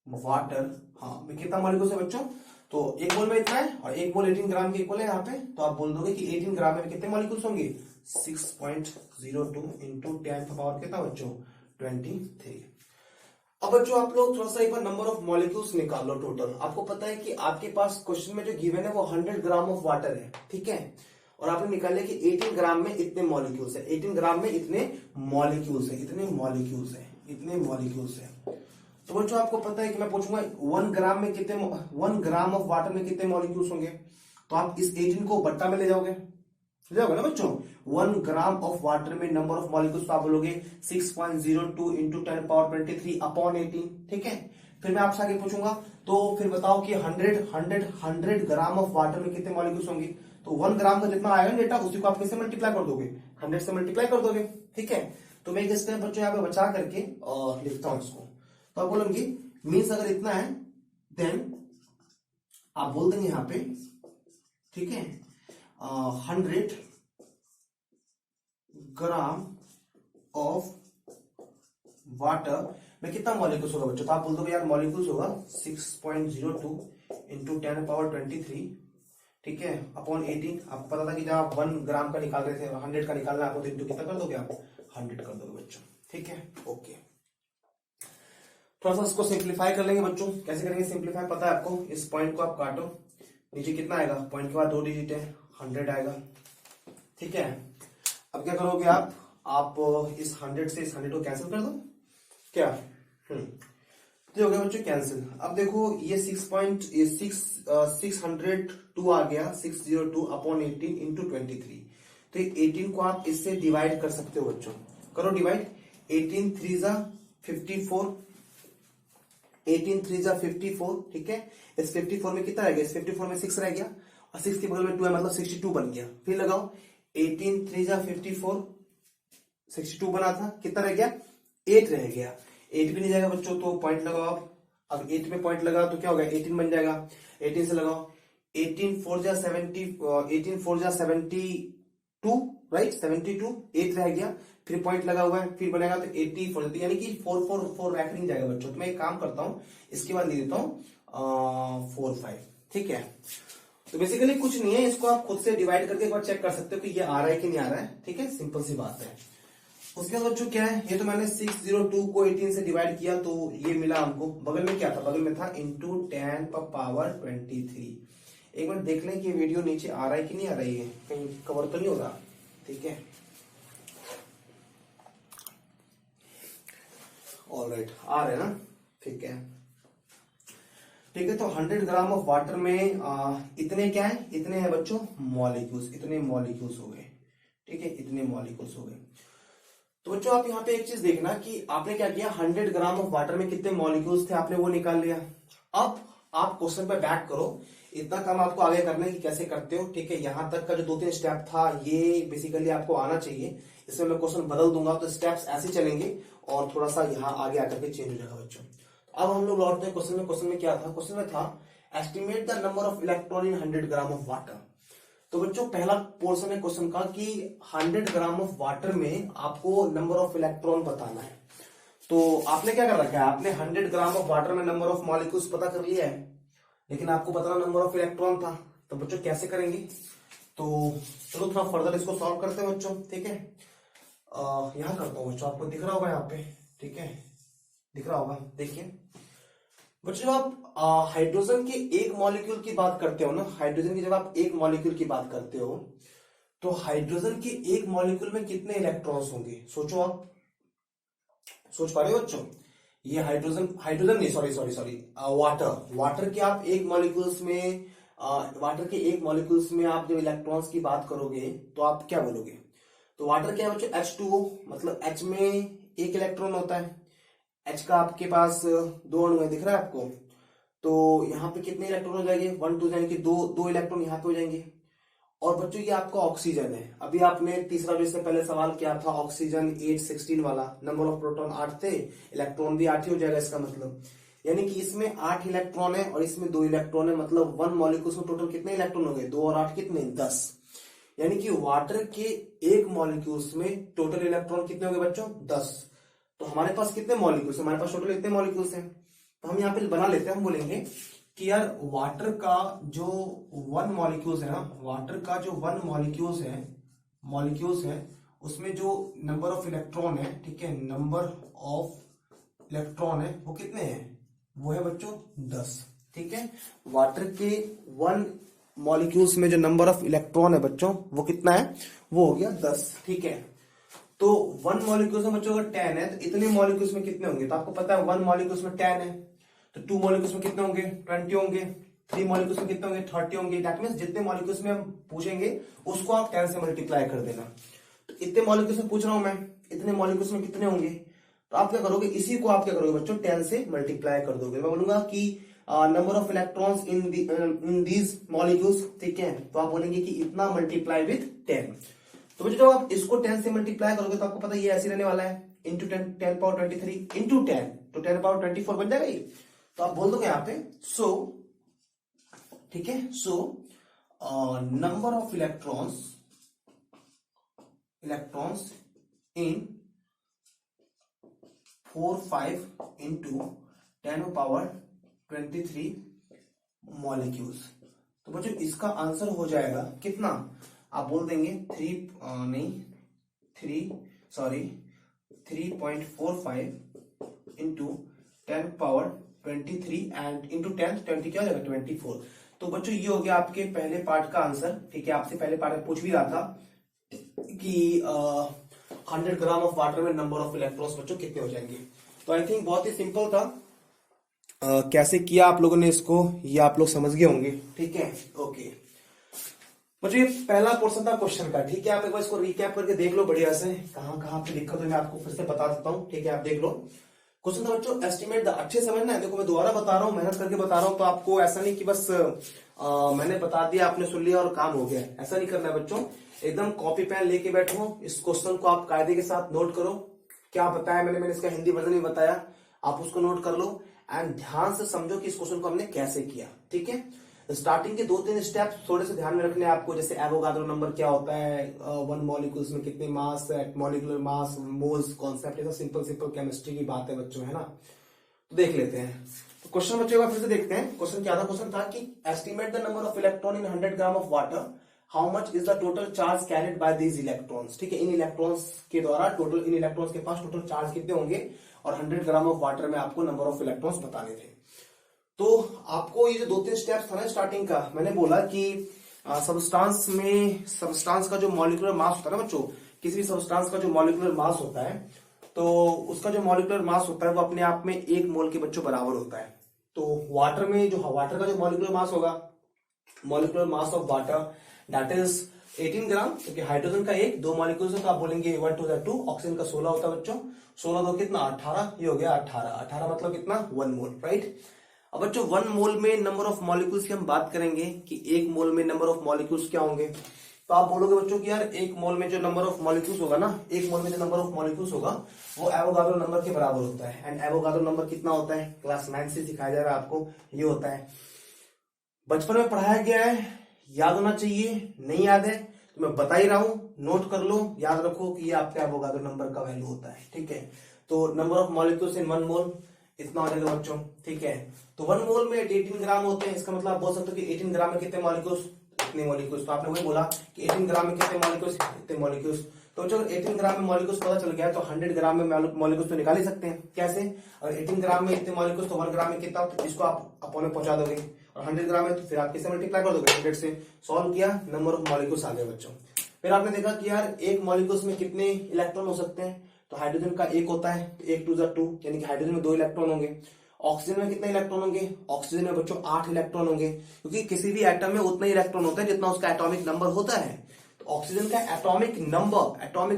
वाटर, हाँ में कितना मॉलिक्यूल्स है बच्चों, तो 1 मोल में इतना है और 1 मोल 18 ग्राम के इक्वल है यहाँ पे। तो आप बोल दोगे कि 18 ग्राम में कितने मॉलिक्यूल्स होंगे, 6.02 इंटू 10 पावर कितना बच्चों, 23। अब बच्चों आप लोग थोड़ा सा एक बार नंबर ऑफ मॉलिक्यूल्स निकाल लो टोटल। आपको पता है कि आपके पास क्वेश्चन में जो गिवन है वो 100 ग्राम ऑफ वाटर है, ठीक है, और आपने निकाल लिया कि 18 ग्राम में इतने मॉलिक्यूल्स है, 18 ग्राम में इतने मॉलिक्यूल्स है, इतने मॉलिक्यूल्स है। तो बच्चों आपको पता है कि मैं पूछूंगा 1 ग्राम में कितने, 1 ग्राम ऑफ वाटर में कितने मॉलिक्यूल्स होंगे, तो आप इस 18 को बट्टा में ले जाओगे ना बच्चों। 1 ग्राम ऑफ वाटर में नंबर ऑफ मॉलिक्यूल्स आप बोलोगे 6.02 इंटू 10 पावर 23 अपॉन 18, ठीक है। फिर मैं आपसे आगे पूछूंगा, तो फिर बताओ कि 100 ग्राम ऑफ वाटर में कितने मॉलिक्यूल्स होंगे। तो 1 ग्राम का जितना आएगा डेटा उसी को आप किससे मल्टीप्लाई कर दोगे, 100 से मल्टीप्लाई कर दोगे, ठीक है। तो मैं एक स्टेप बच्चों यहाँ पे बचा करके लिखता हूं इसको। तो आप बोलेंगे मीन्स अगर इतना है देन आप बोल देंगे यहाँ पे, ठीक है, 100 ग्राम ऑफ वाटर में कितना मॉलिक्यूल्स होगा बच्चों? तो आप बोल दोगे यार मॉलिक्यूल्स होगा 6.02 इंटू 10⁻23, ठीक है, अपॉन 18। आपको पता था कि जब आप 1 ग्राम का निकाल रहे थे 100 का निकालना आपको, तो इंटू कितना कर दोगे आप? 100 कर दोगे बच्चों, ठीक है, ओके। थोड़ा सा इसको सिंप्लीफाई कर लेंगे बच्चों। कैसे करेंगे सिंप्लीफाई पता है आपको? इस पॉइंट को आप काटो, नीचे कितना आएगा? पॉइंट के बाद 2 डिजिट है, 100 आएगा, ठीक है। अब क्या करोगे आप इस 100 से इस 100 को कैंसिल कर दो क्या? तो हो गया बच्चों कैंसिल। अब देखो ये 602 आ गया, 602 अपॉन 18 इंटू 23। तो 18 को आप इससे डिवाइड कर सकते हो बच्चों, करो डिवाइड। 18 3 जा 54, 18 3 जा 54, ठीक है। इस 54 में कितना रह गया? इस 54 में 6 रह गया और 6 के बगल में 2 है, मतलब 62 बन गया। फिर लगाओ 18 3 जा 54, 62 बना था, कितना रह गया? 8 रह गया। 8 भी नहीं जाएगा बच्चों, तो पॉइंट लगाओ आप। अब 8 में पॉइंट लगा तो क्या होगा? 18 बन जाएगा। 18 से लगाओ 18 4 जा 70, 18 4 जा 72, राइट, 72, 8 रह गया। फिर पॉइंट लगा हुआ है, फिर बनेगा तो 80 यानी कि 4 रैक नहीं जाएगा बच्चों। तो मैं एक काम करता हूं, इसके बाद लिख देता हूं 4 5, ठीक है। तो बेसिकली कुछ नहीं है, इसको आप खुद से डिवाइड करके एक बार चेक कर सकते हो कि ये आ रहा है कि नहीं आ रहा है, ठीक है, सिंपल सी बात है। उसके बाद बच्चों क्या है, ये तो मैंने 602 को 18 से डिवाइड किया तो ये मिला हमको। बगल में क्या था? बगल में था इंटू 10⁻23। एक मिनट देख लें कि वीडियो नीचे आ रहा है कि नहीं आ रही है, कहीं कवर तो नहीं हो रहा, ठीक है, ऑलराइट, आ रहा है ना, ठीक है, ठीक है। तो 100 ग्राम ऑफ वाटर में इतने क्या है? इतने हैं बच्चों मॉलिक्यूल्स, इतने मॉलिक्यूल्स हो गए, ठीक है, इतने मॉलिक्यूल्स हो गए। तो बच्चों आप यहाँ पे एक चीज देखना कि आपने क्या किया, 100 ग्राम ऑफ वाटर में कितने मॉलिक्यूल्स थे आपने वो निकाल लिया। अब आप क्वेश्चन पे बैक करो, इतना काम आपको आगे करना है कि कैसे करते हो, ठीक है। यहां तक का जो 2-3 स्टेप था ये बेसिकली आपको आना चाहिए। इसमें मैं क्वेश्चन बदल दूंगा तो स्टेप्स ऐसे चलेंगे और थोड़ा सा यहाँ आगे आकर के चेंज हो जाएगा बच्चों। अब हम लोग लौटते हैं क्वेश्चन में। क्वेश्चन में क्या था? क्वेश्चन में था estimate the number of electron in 100 gram of water. तो बच्चों पहला पोर्शन है क्वेश्चन का कि 100 ग्राम ऑफ वाटर में आपको नंबर ऑफ इलेक्ट्रॉन बताना है। तो आपने क्या कर रखा है? आपने 100 ग्राम ऑफ वाटर में नंबर ऑफ मॉलिक्यूल्स पता कर लिया है, लेकिन आपको बताना नंबर ऑफ इलेक्ट्रॉन था। तो बच्चों कैसे करेंगे? तो चलो थोड़ा फर्दर इसको सॉल्व करते हैं बच्चों, ठीक है। यहां करता हूं बच्चों, आपको दिख रहा होगा यहाँ पे, ठीक है, दिख रहा होगा, देखिए बच्चों। आप हाइड्रोजन के एक मॉलिक्यूल की बात करते हो ना, हाइड्रोजन की जब आप एक मॉलिक्यूल की बात करते हो तो हाइड्रोजन के एक मॉलिक्यूल में कितने इलेक्ट्रॉन्स होंगे? सोचो, आप सोच पा रहे हो बच्चों? ये हाइड्रोजन नहीं, सॉरी, वाटर के आप एक मॉलिक्यूल्स में, वाटर के एक मॉलिक्यूल्स में आप जब इलेक्ट्रॉन्स की बात करोगे तो आप क्या बोलोगे? तो वाटर क्या है बच्चों? H2O, मतलब H में एक इलेक्ट्रॉन होता है। H का आपके पास 2 अणु है, दिख रहा है आपको? तो यहाँ पे कितने इलेक्ट्रॉन हो जाएंगे? 1 2 यानी कि दो इलेक्ट्रॉन यहाँ पे हो जाएंगे। और बच्चों ये आपका ऑक्सीजन है। अभी आपने तीसरा जो इससे पहले सवाल किया था ऑक्सीजन 816 वाला, नंबर ऑफ प्रोटॉन 8 थे, इलेक्ट्रॉन भी 8 ही हो जाएगा इसका मतलब। यानी कि इसमें 8 इलेक्ट्रॉन है और इसमें 2 इलेक्ट्रॉन है, मतलब 1 मॉलिक्यूल्स में टोटल कितने इलेक्ट्रॉन हो गए? 2 और 8 कितने? 10। यानी कि वाटर के एक मॉलिक्यूल्स में टोटल इलेक्ट्रॉन कितने हो गए बच्चों? 10। तो हमारे पास कितने मॉलिक्यूल्स? हमारे पास टोटल इतने मॉलिक्यूल्स हैं। तो हम यहाँ पे बना लेते हैं, हम बोलेंगे कि यार वाटर का जो 1 मॉलिक्यूल्स है ना, वाटर का जो 1 मॉलिक्यूल्स है उसमें जो नंबर ऑफ इलेक्ट्रॉन है, ठीक है, नंबर ऑफ इलेक्ट्रॉन है वो कितने हैं? वो है बच्चों 10, ठीक है। वाटर के 1 मॉलिक्यूल्स में जो नंबर ऑफ इलेक्ट्रॉन है बच्चों वो कितना है? वो हो गया 10, ठीक है। तो 1 मॉलिक्यूल्स में बच्चों अगर 10 है तो इतने मॉलिक्यूल्स में कितने होंगे? तो आपको पता है 1 मॉलिक्यूल्स में 10 है, तो 2 मॉलिक्यूल्स में कितने होंगे? 20 होंगे। 3 मॉलिक्यूल्स में कितने होंगे? 30 होंगे। दैट मींस जितने मॉलिक्यूल्स में हम पूछेंगे उसको आप 10 से मल्टीप्लाई कर देना। तो इतने मॉलिक्यूल्स में पूछ रहा हूं मैं, इतने मॉलिक्यूल्स में कितने होंगे? तो आप क्या करोगे? इसी को आप क्या करोगे बच्चों? 10 से मल्टीप्लाई कर दोगे। मैं बोलूंगा कि number of electrons in these molecules, ठीक है, तो आप बोलेंगे कि इतना मल्टीप्लाई विथ 10। तो बच्चों जब आप इसको 10 से मल्टीप्लाई करोगे तो आपको पता है ये ऐसे रहने वाला है, इंटू 10 10 पावर 23 इंटू 10 तो 10 पावर 24 बन जाएगा ये। तो आप बोल दोगे यहाँ पे सो, ठीक है, so number of electrons in 4 5 into 10 power 23 molecules. तो बच्चों इसका आंसर हो जाएगा कितना, आप बोल देंगे 3.45 इंटू 10 पावर 23 एंड इंटू 10 20 क्या हो जाएगा 24। तो बच्चों ये हो गया आपके पहले पार्ट का आंसर, ठीक है। आपसे पहले पार्ट में पूछ भी रहा था कि 100 ग्राम ऑफ वाटर में नंबर ऑफ इलेक्ट्रॉन्स बच्चों कितने हो जाएंगे। तो आई थिंक बहुत ही सिंपल था। कैसे किया आप लोगों ने इसको, ये आप लोग समझ गए होंगे, ठीक है, ओके। बच्चों ये पहला पोर्शन था क्वेश्चन का, ठीक है। आप एक बार इसको रिकैप करके देख लो बढ़िया से, कहां कहां पे दिक्कत है मैं आपको फिर से बता देता हूं, ठीक है। आप देख लो क्वेश्चन था बच्चों, एस्टिमेट द, अच्छे समझना है, देखो मैं दोबारा बता रहा हूं, मेहनत करके बता रहा हूं, तो आपको ऐसा नहीं कि बस मैंने बता दिया आपने सुन लिया और काम हो गया, ऐसा नहीं करना है बच्चों। एकदम कॉपी पेन लेके बैठो, इस क्वेश्चन को आप कायदे के साथ नोट करो, क्या बताया मैंने इसका हिंदी वर्जन में बताया, आप उसको नोट कर लो एंड ध्यान से समझो कि इस क्वेश्चन को हमने कैसे किया, ठीक है। स्टार्टिंग के 2-3 स्टेप्स थोड़े से ध्यान में रखने आपको, जैसे एवोगाड्रो नंबर क्या होता है, वन मॉलिक्यूल्स में कितने मास, मॉलिक्यूलर मास, मोल्स कॉन्सेप्ट, ऐसा सिंपल सिंपल केमिस्ट्री की बात है बच्चों, है ना। तो देख लेते हैं, तो क्वेश्चन बच्चों का फिर से देखते हैं। क्वेश्चन क्या था, क्वेश्चन था कि estimate the number of electron in 100 gram of water, how much is the total charge carried by these electrons, ठीक है। इन इलेक्ट्रॉन्स के द्वारा टोटल, इन इलेक्ट्रॉन्स के पास टोटल चार्ज कितने होंगे, और 100 ग्राम ऑफ वाटर में आपको नंबर ऑफ इलेक्ट्रॉन्स बताने थे। तो आपको ये जो 2-3 स्टेप्स था ना स्टार्टिंग का, मैंने बोला कि सब्सटेंस का जो मॉलिक्यूलर मास होता है ना बच्चों, किसी भी सब्सटेंस का जो मॉलिक्यूलर मास होता है, तो उसका जो मॉलिक्यूलर मास होता है वो अपने आप में 1 मोल के बच्चों बराबर होता है। तो वाटर में जो वाटर का जो मॉलिक्यूलर मास होगा, molecular mass of water that is 18 ग्राम, क्योंकि हाइड्रोजन का 1 2 मॉलिक्यूल्स है, तो आप बोलेंगे 1 2 2, ऑक्सीजन का 16 होता है बच्चों, 16 2 कितना 18, ये हो गया 18 मतलब कितना 1 मोल, राइट। अब बच्चों 1 मोल में नंबर ऑफ मॉलिक्यूल्स की हम बात करेंगे कि 1 मोल में नंबर ऑफ मॉलिक्यूल्स क्या होंगे। तो आप बोलोगे बच्चों कि यार 1 मोल में जो नंबर ऑफ मॉलिक्यूल्स होगा ना, 1 मोल में जो नंबर ऑफ मॉलिक्यूल्स होगा वो एवोगाड्रो नंबर के बराबर होता है। एंड एवोगाड्रो नंबर कितना होता है, क्लास 9 से सिखाया जा रहा है आपको, ये होता है, बचपन में पढ़ाया गया है, याद होना चाहिए, नहीं याद है तो मैं बता ही रहा हूं, नोट कर लो, याद रखो कि ये आपका एवोगाड्रो नंबर का वैल्यू होता है, ठीक है। तो नंबर ऑफ मॉलिक्यूल्स इन 1 मोल इतना हो जाएगा बच्चों, ठीक है। तो 1 मोल में 18 ग्राम होते हैं, इसका मतलब आप बोल सकते हो कि 18 ग्राम में कितने मॉलिक्यूल्स, इतने मॉलिक्यूल्स। तो आपने वही बोला कि 18 ग्राम में कितने मॉलिक्यूल्स, इतने मॉलिक्यूल्स। तो बच्चों 18 ग्राम में मॉलिक्यूल्स पता चल गया तो 100 ग्राम में मॉलिक्यूल्स तो निकाल ही सकते हैं, कैसे, और 18 ग्राम में इतने मॉलिक्यूल्स तो 1 ग्राम में कितना, तो इसको आप अपॉन में पहुंचा दोगे, और 100 ग्राम में तो फिर आप किससे मल्टीप्लाई कर दोगे, 100 से। सॉल्व किया, नंबर ऑफ मॉलिक्यूल्स आ गए बच्चों। फिर आपने देखा कि यार एक मॉलिक्यूल्स में कितने इलेक्ट्रॉन हो सकते हैं, तो हाइड्रोजन का 1 होता है, तो 1 2 2, यानी कि हाइड्रोजन में 2 इलेक्ट्रॉन होंगे। ऑक्सीजन में कितने इलेक्ट्रॉन होंगे, ऑक्सीजन में बच्चों 8 इलेक्ट्रॉन होंगे, क्योंकि किसी भी एटम में उतना ही इलेक्ट्रॉन होता है जितना उसका एटॉमिक नंबर होता है। तो ऑक्सीजन का एटॉमिक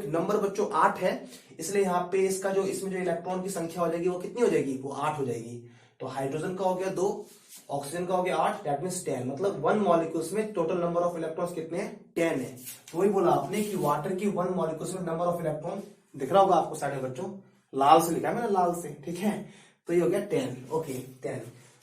नंबर बच्चों 8 है, इसलिए यहाँ पे इसका जो, इसमें जो इलेक्ट्रॉन की संख्या हो जाएगी वो कितनी हो जाएगी, वो 8 हो जाएगी। तो हाइड्रोजन का हो गया 2, ऑक्सीजन का हो गया 8, दैट मींस 10, मतलब 1 मॉलिक्यूल्स में टोटल नंबर ऑफ इलेक्ट्रॉन्स कितने हैं, 10 है। तो वही बोला आपने कि वाटर की 1 मॉलिक्यूल्स में नंबर ऑफ इलेक्ट्रॉन दिख रहा होगा आपको साइड में बच्चों, लाल से लिखा है मैंने, लाल से, ठीक है। तो ये हो गया 10, ओके 10।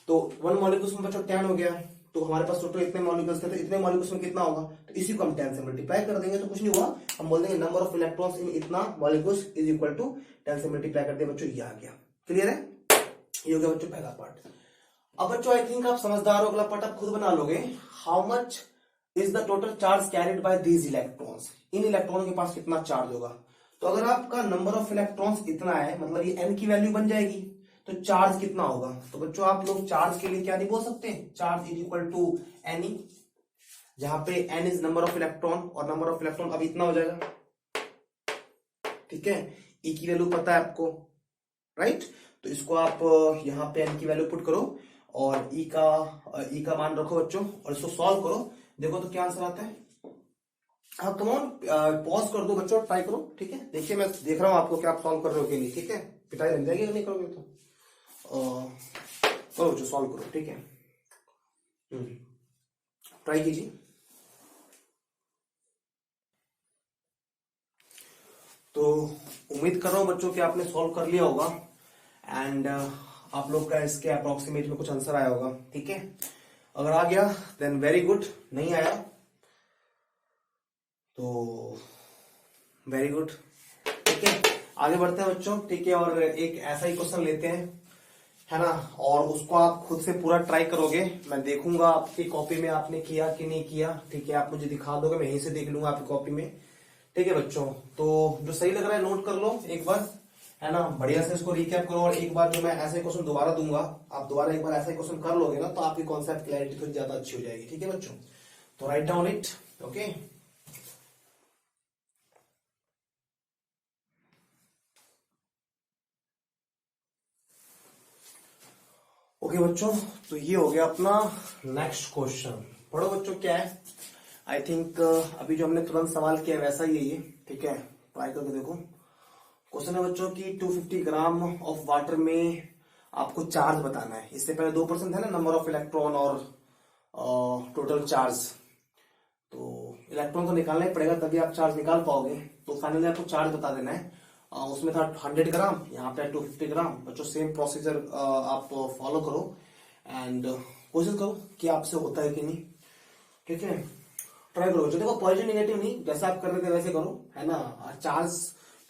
तो 1 मॉलिक्यूल्स में बच्चों 10 हो गया, तो हमारे पास टोटल इतने मॉलिक्यूल्स थे, तो इतने मॉलिक्यूल्स में कितना होगा, तो इसी को हम 10 से मल्टीप्लाई कर देंगे, तो कुछ नहीं हुआ, हम बोल देंगे नंबर ऑफ इलेक्ट्रॉन्स इन इतना मॉलिक्यूल्स इज इक्वल टू 10 से मल्टीप्लाई कर दिया बच्चों, ये आ गया। क्लियर है, ये हो गया बच्चों पहला पार्ट। अब बच्चों आई थिंक आप समझदार हो, अगला पार्ट आप खुद बना लोगे। How much is the total charge carried by these electrons, इन इलेक्ट्रॉनों के पास कितना चार्ज होगा। तो अगर आपका नंबर ऑफ इलेक्ट्रॉन्स इतना है, मतलब ये n की वैल्यू बन जाएगी, तो चार्ज कितना होगा। तो बच्चों आप लोग चार्ज के लिए क्या नहीं बोल सकते, charge is equal to N, जहां पे n is number of electron, और नंबर ऑफ इलेक्ट्रॉन अब इतना हो जाएगा, ठीक है। E की वैल्यू पता है आपको, राइट। तो इसको आप यहां पे n की वैल्यू पुट करो और E का मान रखो बच्चों, और इसको सॉल्व करो, देखो तो क्या आंसर आता है। हाँ कम ऑन, पॉज कर दो बच्चों, ट्राई करो, ठीक है। देखिए मैं देख रहा हूं आपको कि आप सॉल्व कर रहे हो कि नहीं, ठीक है। पिटाई लग जाएगी अगर नहीं करोगे तो। करो बच्चों, सॉल्व करो, ठीक है, ट्राई कीजिए। तो उम्मीद कर रहा हूँ बच्चों कि आपने सॉल्व कर लिया होगा एंड आप लोग का इसके अप्रोक्सीमेट में कुछ आंसर आया होगा। ठीक है, अगर आ गया देन वेरी गुड, नहीं आया तो वेरी गुड। ठीक है, आगे बढ़ते हैं बच्चों। ठीक है, और एक ऐसा ही क्वेश्चन लेते हैं, है ना, और उसको आप खुद से पूरा ट्राई करोगे। मैं देखूंगा आपकी कॉपी में आपने किया कि नहीं किया। ठीक है, आप मुझे दिखा दोगे, मैं यहीं से देख लूंगा आपकी कॉपी में। ठीक है बच्चों, तो जो सही लग रहा है नोट कर लो एक बार, है ना, बढ़िया से इसको रिकैप करो। और एक बार जो मैं ऐसे क्वेश्चन दोबारा दूंगा, आप दोबारा एक बार ऐसा क्वेश्चन कर लोगे ना, तो आपकी कॉन्सेप्ट क्लैरिटी थोड़ी ज्यादा अच्छी हो जाएगी। ठीक है बच्चों, तो write down it. Okay, okay बच्चों, तो ये हो गया अपना नेक्स्ट क्वेश्चन। पढ़ो बच्चों क्या है। आई थिंक अभी जो हमने तुरंत सवाल किया वैसा ही है ये। ठीक है, ट्राई करके देखो। क्वेश्चन है बच्चों की 250 ग्राम ऑफ वाटर में आपको चार्ज बताना है। इससे पहले 2% है ना, नंबर ऑफ इलेक्ट्रॉन और टोटल चार्ज। तो इलेक्ट्रॉन तो निकालना ही पड़ेगा, तभी आप चार्ज निकाल पाओगे। तो फाइनली आपको चार्ज बता देना है। उसमें था 100 ग्राम, यहाँ पे 250 ग्राम। बच्चों सेम प्रोसीजर आप फॉलो करो एंड कोशिश करो कि आपसे होता है कि नहीं। ठीक है, ट्राई करो बच्चों। देखो पॉजिटिव निगेटिव नहीं, जैसा आप कर रहे थे वैसे करो, है ना। चार्ज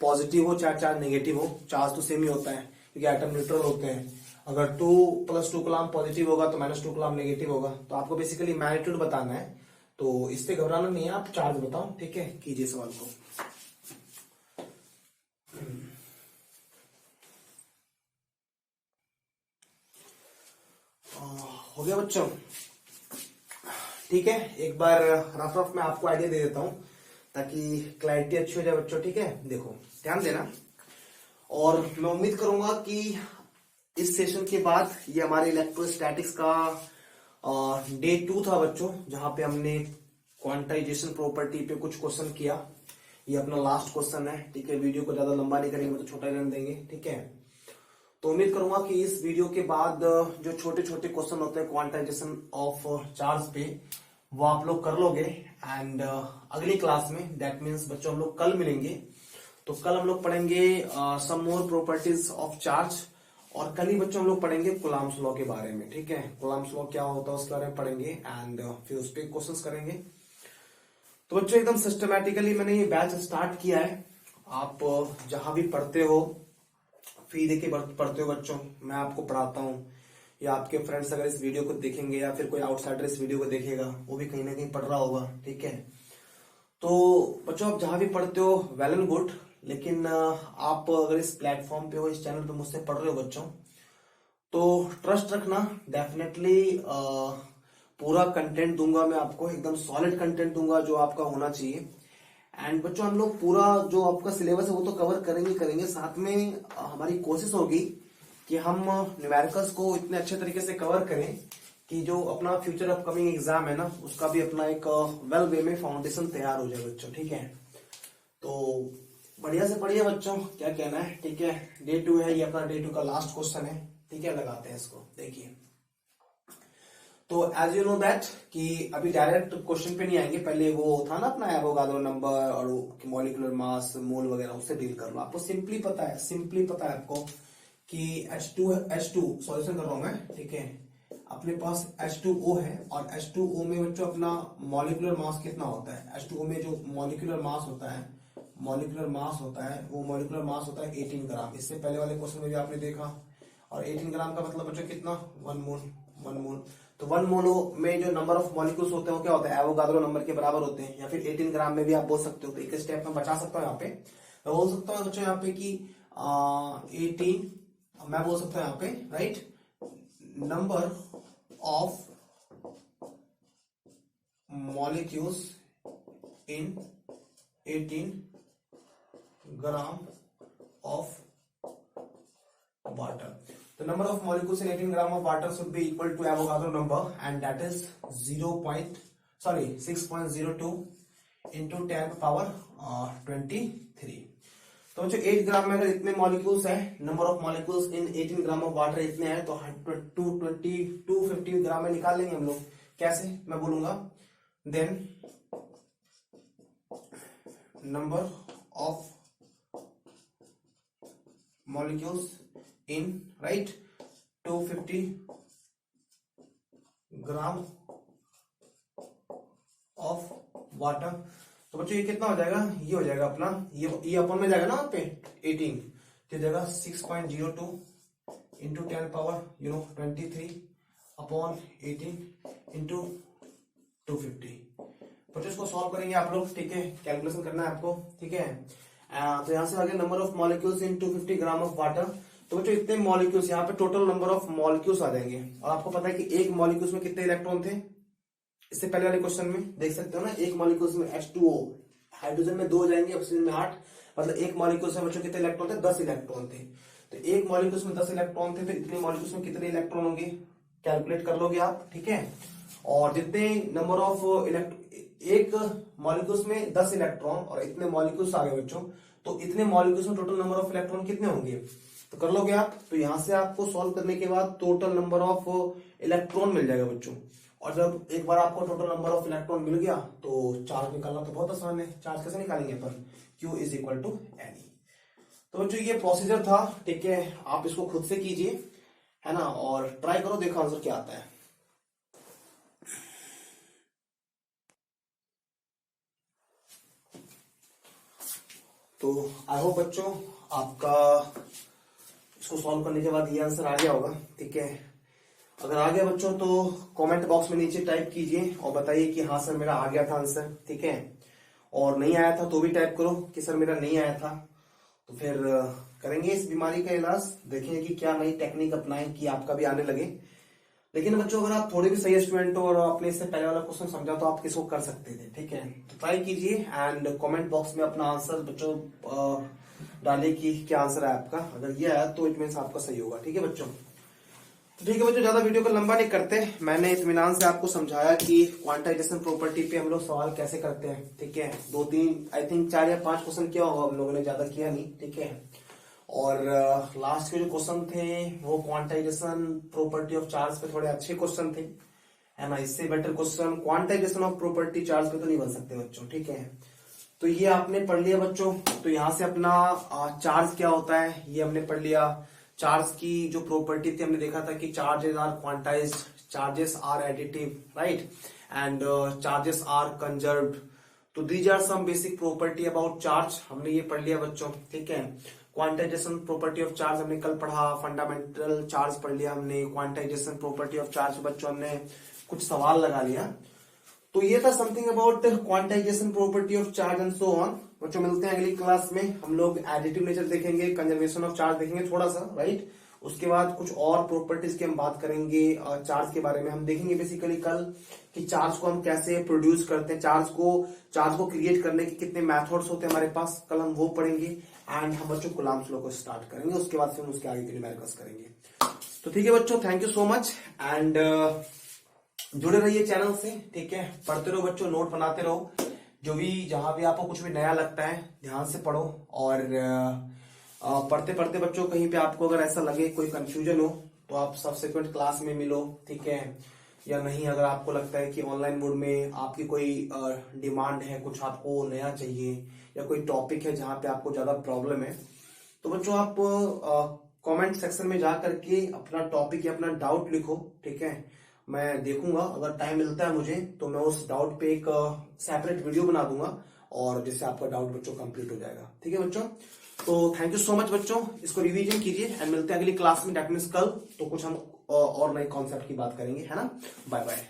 पॉजिटिव हो चाहे चार्ज नेगेटिव हो, चार्ज तो सेम ही होता है क्योंकि एटम न्यूट्रल होते हैं। अगर 2 + 2 कूलम पॉजिटिव होगा तो -2 कूलम नेगेटिव होगा। तो आपको बेसिकली मैग्नीट्यूड बताना है, तो इससे घबराना नहीं है, आप चार्ज बताओ। ठीक है, कीजिए सवाल को। हो गया बच्चों। ठीक है, एक बार रफ रफ में आपको आइडिया दे देता हूं ताकि क्लैरिटी अच्छी हो जाए बच्चों। ठीक है, देखो ध्यान देना, और मैं उम्मीद करूंगा कि इस सेशन के बाद ये हमारे इलेक्ट्रोस्टैटिक्स का डे 2 था बच्चों, जहां पे हमने क्वांटाइजेशन प्रॉपर्टी पे कुछ क्वेश्चन किया। ये अपना लास्ट क्वेश्चन है। ठीक है, वीडियो को ज्यादा लंबा नहीं करेंगे, तो छोटा रहने देंगे। ठीक है, तो उम्मीद करूंगा कि इस वीडियो के बाद जो छोटे छोटे क्वेश्चन होते हैं क्वांटाइजेशन ऑफ चार्ज पे, वो आप लोग कर लोगे। एंड अगली क्लास में, दैट मीन्स बच्चों हम लोग कल मिलेंगे, तो कल हम लोग पढ़ेंगे सम मोर प्रॉपर्टीज ऑफ चार्ज। और कल ही बच्चों हम लोग पढ़ेंगे कूलम्ब्स लॉ के बारे में। ठीक है, कूलम्ब्स लॉ क्या होता है उसके बारे में पढ़ेंगे एंड फिर उस पर क्वेश्चन करेंगे। तो बच्चों एकदम सिस्टमैटिकली मैंने ये बैच स्टार्ट किया है। आप जहां भी पढ़ते हो, फी देके पढ़ते हो बच्चों, मैं आपको पढ़ाता हूँ, या आपके फ्रेंड्स अगर इस वीडियो को देखेंगे या फिर कोई आउटसाइडर इस वीडियो को देखेगा, वो भी कहीं ना कहीं पढ़ रहा होगा। ठीक है, तो बच्चों आप जहां भी पढ़ते हो वेल एंड गुड, लेकिन आप अगर इस प्लेटफॉर्म पे हो, इस चैनल पे मुझसे पढ़ रहे हो बच्चों, तो ट्रस्ट रखना, डेफिनेटली पूरा कंटेंट दूंगा मैं आपको, एकदम सॉलिड कंटेंट दूंगा जो आपका होना चाहिए। एंड बच्चों हम लोग पूरा जो आपका सिलेबस है वो तो कवर करेंगे, साथ में हमारी कोशिश होगी कि हम न्यूमेरिकल्स को इतने अच्छे तरीके से कवर करें कि जो अपना फ्यूचर अपकमिंग एग्जाम है ना, उसका भी अपना एक वेल वे में फाउंडेशन तैयार हो जाए बच्चों। ठीक है, तो बढ़िया से पढ़िए बच्चों, क्या कहना है। ठीक है, डे 2 है, ये अपना डे 2 का लास्ट क्वेश्चन है। ठीक है, लगाते हैं इसको, देखिए। तो एज यू नो दैट कि अभी डायरेक्ट क्वेश्चन पे नहीं आएंगे, पहले वो था ना अपना एवोगाड्रो नंबर और मॉलिक्यूलर मास, मोल वगैरह, उससे डील कर लो। आपको सिंपली पता है आपको कि H2 सॉल्यूशन कर रहा हूं मैं। ठीक है, अपने पास H2O है, और H2O में बच्चों अपना मॉलिक्यूलर मास कितना होता है। H2O में जो मॉलिक्यूलर मास होता है वो मॉलिक्यूलर मास होता है 18 ग्राम। इससे पहले वाले क्वेश्चन में भी आपने देखा। और 18 ग्राम का मतलब बच्चों कितना, 1 मोल। तो 1 मोल में जो नंबर ऑफ मॉलिक्यूल्स होते हैं वो क्या होता है, एवोगाड्रो नंबर के बराबर होते हैं। या फिर 18 ग्राम में भी आप बोल सकते हो। तो एक स्टेप में बचा सकता हूँ यहाँ पे, मैं बोल सकता हूँ बच्चों यहाँ पे कि 18, मैं बोल सकता हूँ यहाँ पे, right, number of molecules in 18 gram of water. The number of molecules in 18 gram of water should be equal to Avogadro number, and that is 6.02 into 10 power 23. तो बच्चों 8 ग्राम में अगर इतने मॉलिक्यूल्स हैं, number of molecules in 18 gram of water इतने हैं, तो 250 ग्राम में निकाल लेंगे हम लोग। कैसे, मैं बोलूंगा, then number of molecules in, right, 250 gram of water. तो बच्चों ये कितना हो जाएगा, ये हो जाएगा अपना, ये अपन में जाएगा ना वहां पे 18, तो जाएगा 6.02 इंटू 10 पावर 23 अपॉन 18 इंटू 250। बच्चों इसको सॉल्व करेंगे आप लोग, ठीक है, कैलकुलेशन करना है आपको, ठीक है। तो यहां से आगे number of molecules in 250 gram of water. तो बच्चों इतने मॉलिक्यूल्स, यहाँ पे टोटल नंबर ऑफ मॉलिक्यूल्स आ जाएंगे, और आपको पता है कि एक मॉलिक्यूल्स में कितने इलेक्ट्रॉन थे, इससे पहले वाले क्वेश्चन में देख सकते हो ना, एक मॉलिक्यूल्स में H2O, हाइड्रोजन में 2 हो जाएंगे, ऑक्सीजन में 8, मतलब एक मॉलिक्यूल्स में बच्चों कितने इलेक्ट्रॉन थे, 10 इलेक्ट्रॉन थे। तो एक मॉलिक्यूल्स में 10 इलेक्ट्रॉन थे, तो इतने मॉलिक्यूल्स में कितने इलेक्ट्रॉन होंगे, कैलकुलेट कर लोगे आप, ठीक है। और जितने नंबर ऑफ एक मॉलिक्यूल्स में 10 इलेक्ट्रॉन और इतने मॉलिक्यूल्स आ गए बच्चों, तो इतने मॉलिक्यूल्स में टोटल नंबर ऑफ इलेक्ट्रॉन कितने होंगे, तो कर लोगे आप। तो यहां से आपको सॉल्व करने के बाद टोटल नंबर ऑफ इलेक्ट्रॉन मिल जाएगा बच्चों, और जब एक बार आपको टोटल नंबर ऑफ इलेक्ट्रॉन मिल गया तो चार्ज निकालना तो बहुत आसान है। चार्ज कैसे निकालेंगे अपन, Q is equal to N। तो बच्चों ये प्रोसीजर था, ठीक है, आप इसको खुद से कीजिए, है ना, और ट्राई करो, देखो आंसर क्या आता है। तो आई होप बच्चों आपका इसको सॉल्व करने के बाद ये आंसर आ गया होगा, ठीक है। अगर आ गया बच्चों तो कमेंट बॉक्स में नीचे टाइप कीजिए और बताइए कि हाँ सर मेरा आ गया था आंसर, ठीक है। और नहीं आया था तो भी टाइप करो कि सर मेरा नहीं आया था। तो फिर करेंगे इस बीमारी का इलाज, देखेंगे कि क्या नई टेक्निक अपनाएं कि आपका भी आने लगे। लेकिन बच्चों अगर आप थोड़े भी सही स्टूडेंट हो और आपने इससे पहले वाला क्वेश्चन समझा तो आप किसको कर सकते थे, ठीक है। तो ट्राई कीजिए एंड कमेंट बॉक्स में अपना आंसर बच्चों डालिए कि क्या आंसर है आपका। अगर ये आया तो इट मीन्स आपका सही होगा, ठीक है बच्चों। तो ठीक है बच्चों, ज्यादा वीडियो को लंबा नहीं करते, मैंने इत्मीनान से आपको समझाया कि क्वांटाइजेशन प्रॉपर्टी पे हम लोग सवाल कैसे करते हैं, ठीक है। 2-3 आई थिंक 4 या 5 क्वेश्चन किया होगा हम लोगों ने, ज्यादा किया नहीं, ठीक है। और लास्ट के जो क्वेश्चन थे वो क्वांटाइजेशन प्रॉपर्टी ऑफ चार्ज पे थोड़े अच्छे क्वेश्चन थे, है ना। इससे better question quantization of property charge पे तो नहीं बन सकते बच्चों, ठीक है। तो ये आपने पढ़ लिया बच्चों। तो यहां से अपना चार्ज क्या होता है ये हमने पढ़ लिया। चार्ज की जो प्रॉपर्टी थी हमने देखा था कि charges are quantised, charges are additive, right, and charges are conserved. तो these are some basic property about charge, हमने ये पढ़ लिया बच्चों, ठीक है। क्वांटाइजेशन प्रॉपर्टी ऑफ चार्ज हमने कल पढ़ा, फंडामेंटल चार्ज पढ़ लिया हमने, क्वांटाइजेशन प्रॉपर्टी ऑफ चार्ज बच्चों हमने कुछ सवाल लगा लिया। तो ये था something about quantization property of charge and so on. बच्चों मिलते हैं अगली क्लास में, हम लोग एडिटिव नेचर देखेंगे, कंजर्वेशन ऑफ चार्ज देखेंगे थोड़ा सा, राइट। उसके बाद कुछ और प्रॉपर्टीज की हम बात करेंगे चार्ज के बारे में। हम देखेंगे बेसिकली कल कि चार्ज को हम कैसे प्रोड्यूस करते हैं, चार्ज को क्रिएट करने के कितने मेथड्स होते हैं हमारे पास, कल हम वो पढ़ेंगे। एंड हम बच्चों कूलम्ब्स लॉ को स्टार्ट करेंगे, उसके बाद फिर उसके आगे के न्यूमेरिकल्स करेंगे। तो ठीक है बच्चों, thank you so much and जुड़े रहिए चैनल से, ठीक है। पढ़ते रहो बच्चों, नोट बनाते रहो, जो भी जहां भी आपको कुछ भी नया लगता है ध्यान से पढ़ो। और पढ़ते पढ़ते बच्चों कहीं पे आपको अगर ऐसा लगे कोई कंफ्यूजन हो तो आप सब्सिक्वेंट क्लास में मिलो, ठीक है। या नहीं अगर आपको लगता है कि ऑनलाइन मोड में आपकी कोई डिमांड है, कुछ आपको नया चाहिए या कोई टॉपिक है जहां पे आपको ज्यादा प्रॉब्लम है, तो बच्चों आप कमेंट सेक्शन में जा करके अपना टॉपिक या अपना डाउट लिखो, ठीक है। मैं देखूंगा, अगर टाइम मिलता है मुझे तो मैं उस डाउट पे एक सेपरेट वीडियो बना दूंगा और जिससे आपका डाउट बच्चों कंप्लीट हो जाएगा, ठीक है बच्चों। तो थैंक यू सो मच बच्चों, इसको रिवीजन कीजिए एंड मिलते हैं अगली क्लास में, डेट मींस कल। तो कुछ हम और नए कॉन्सेप्ट की बात करेंगे, है ना। Bye bye.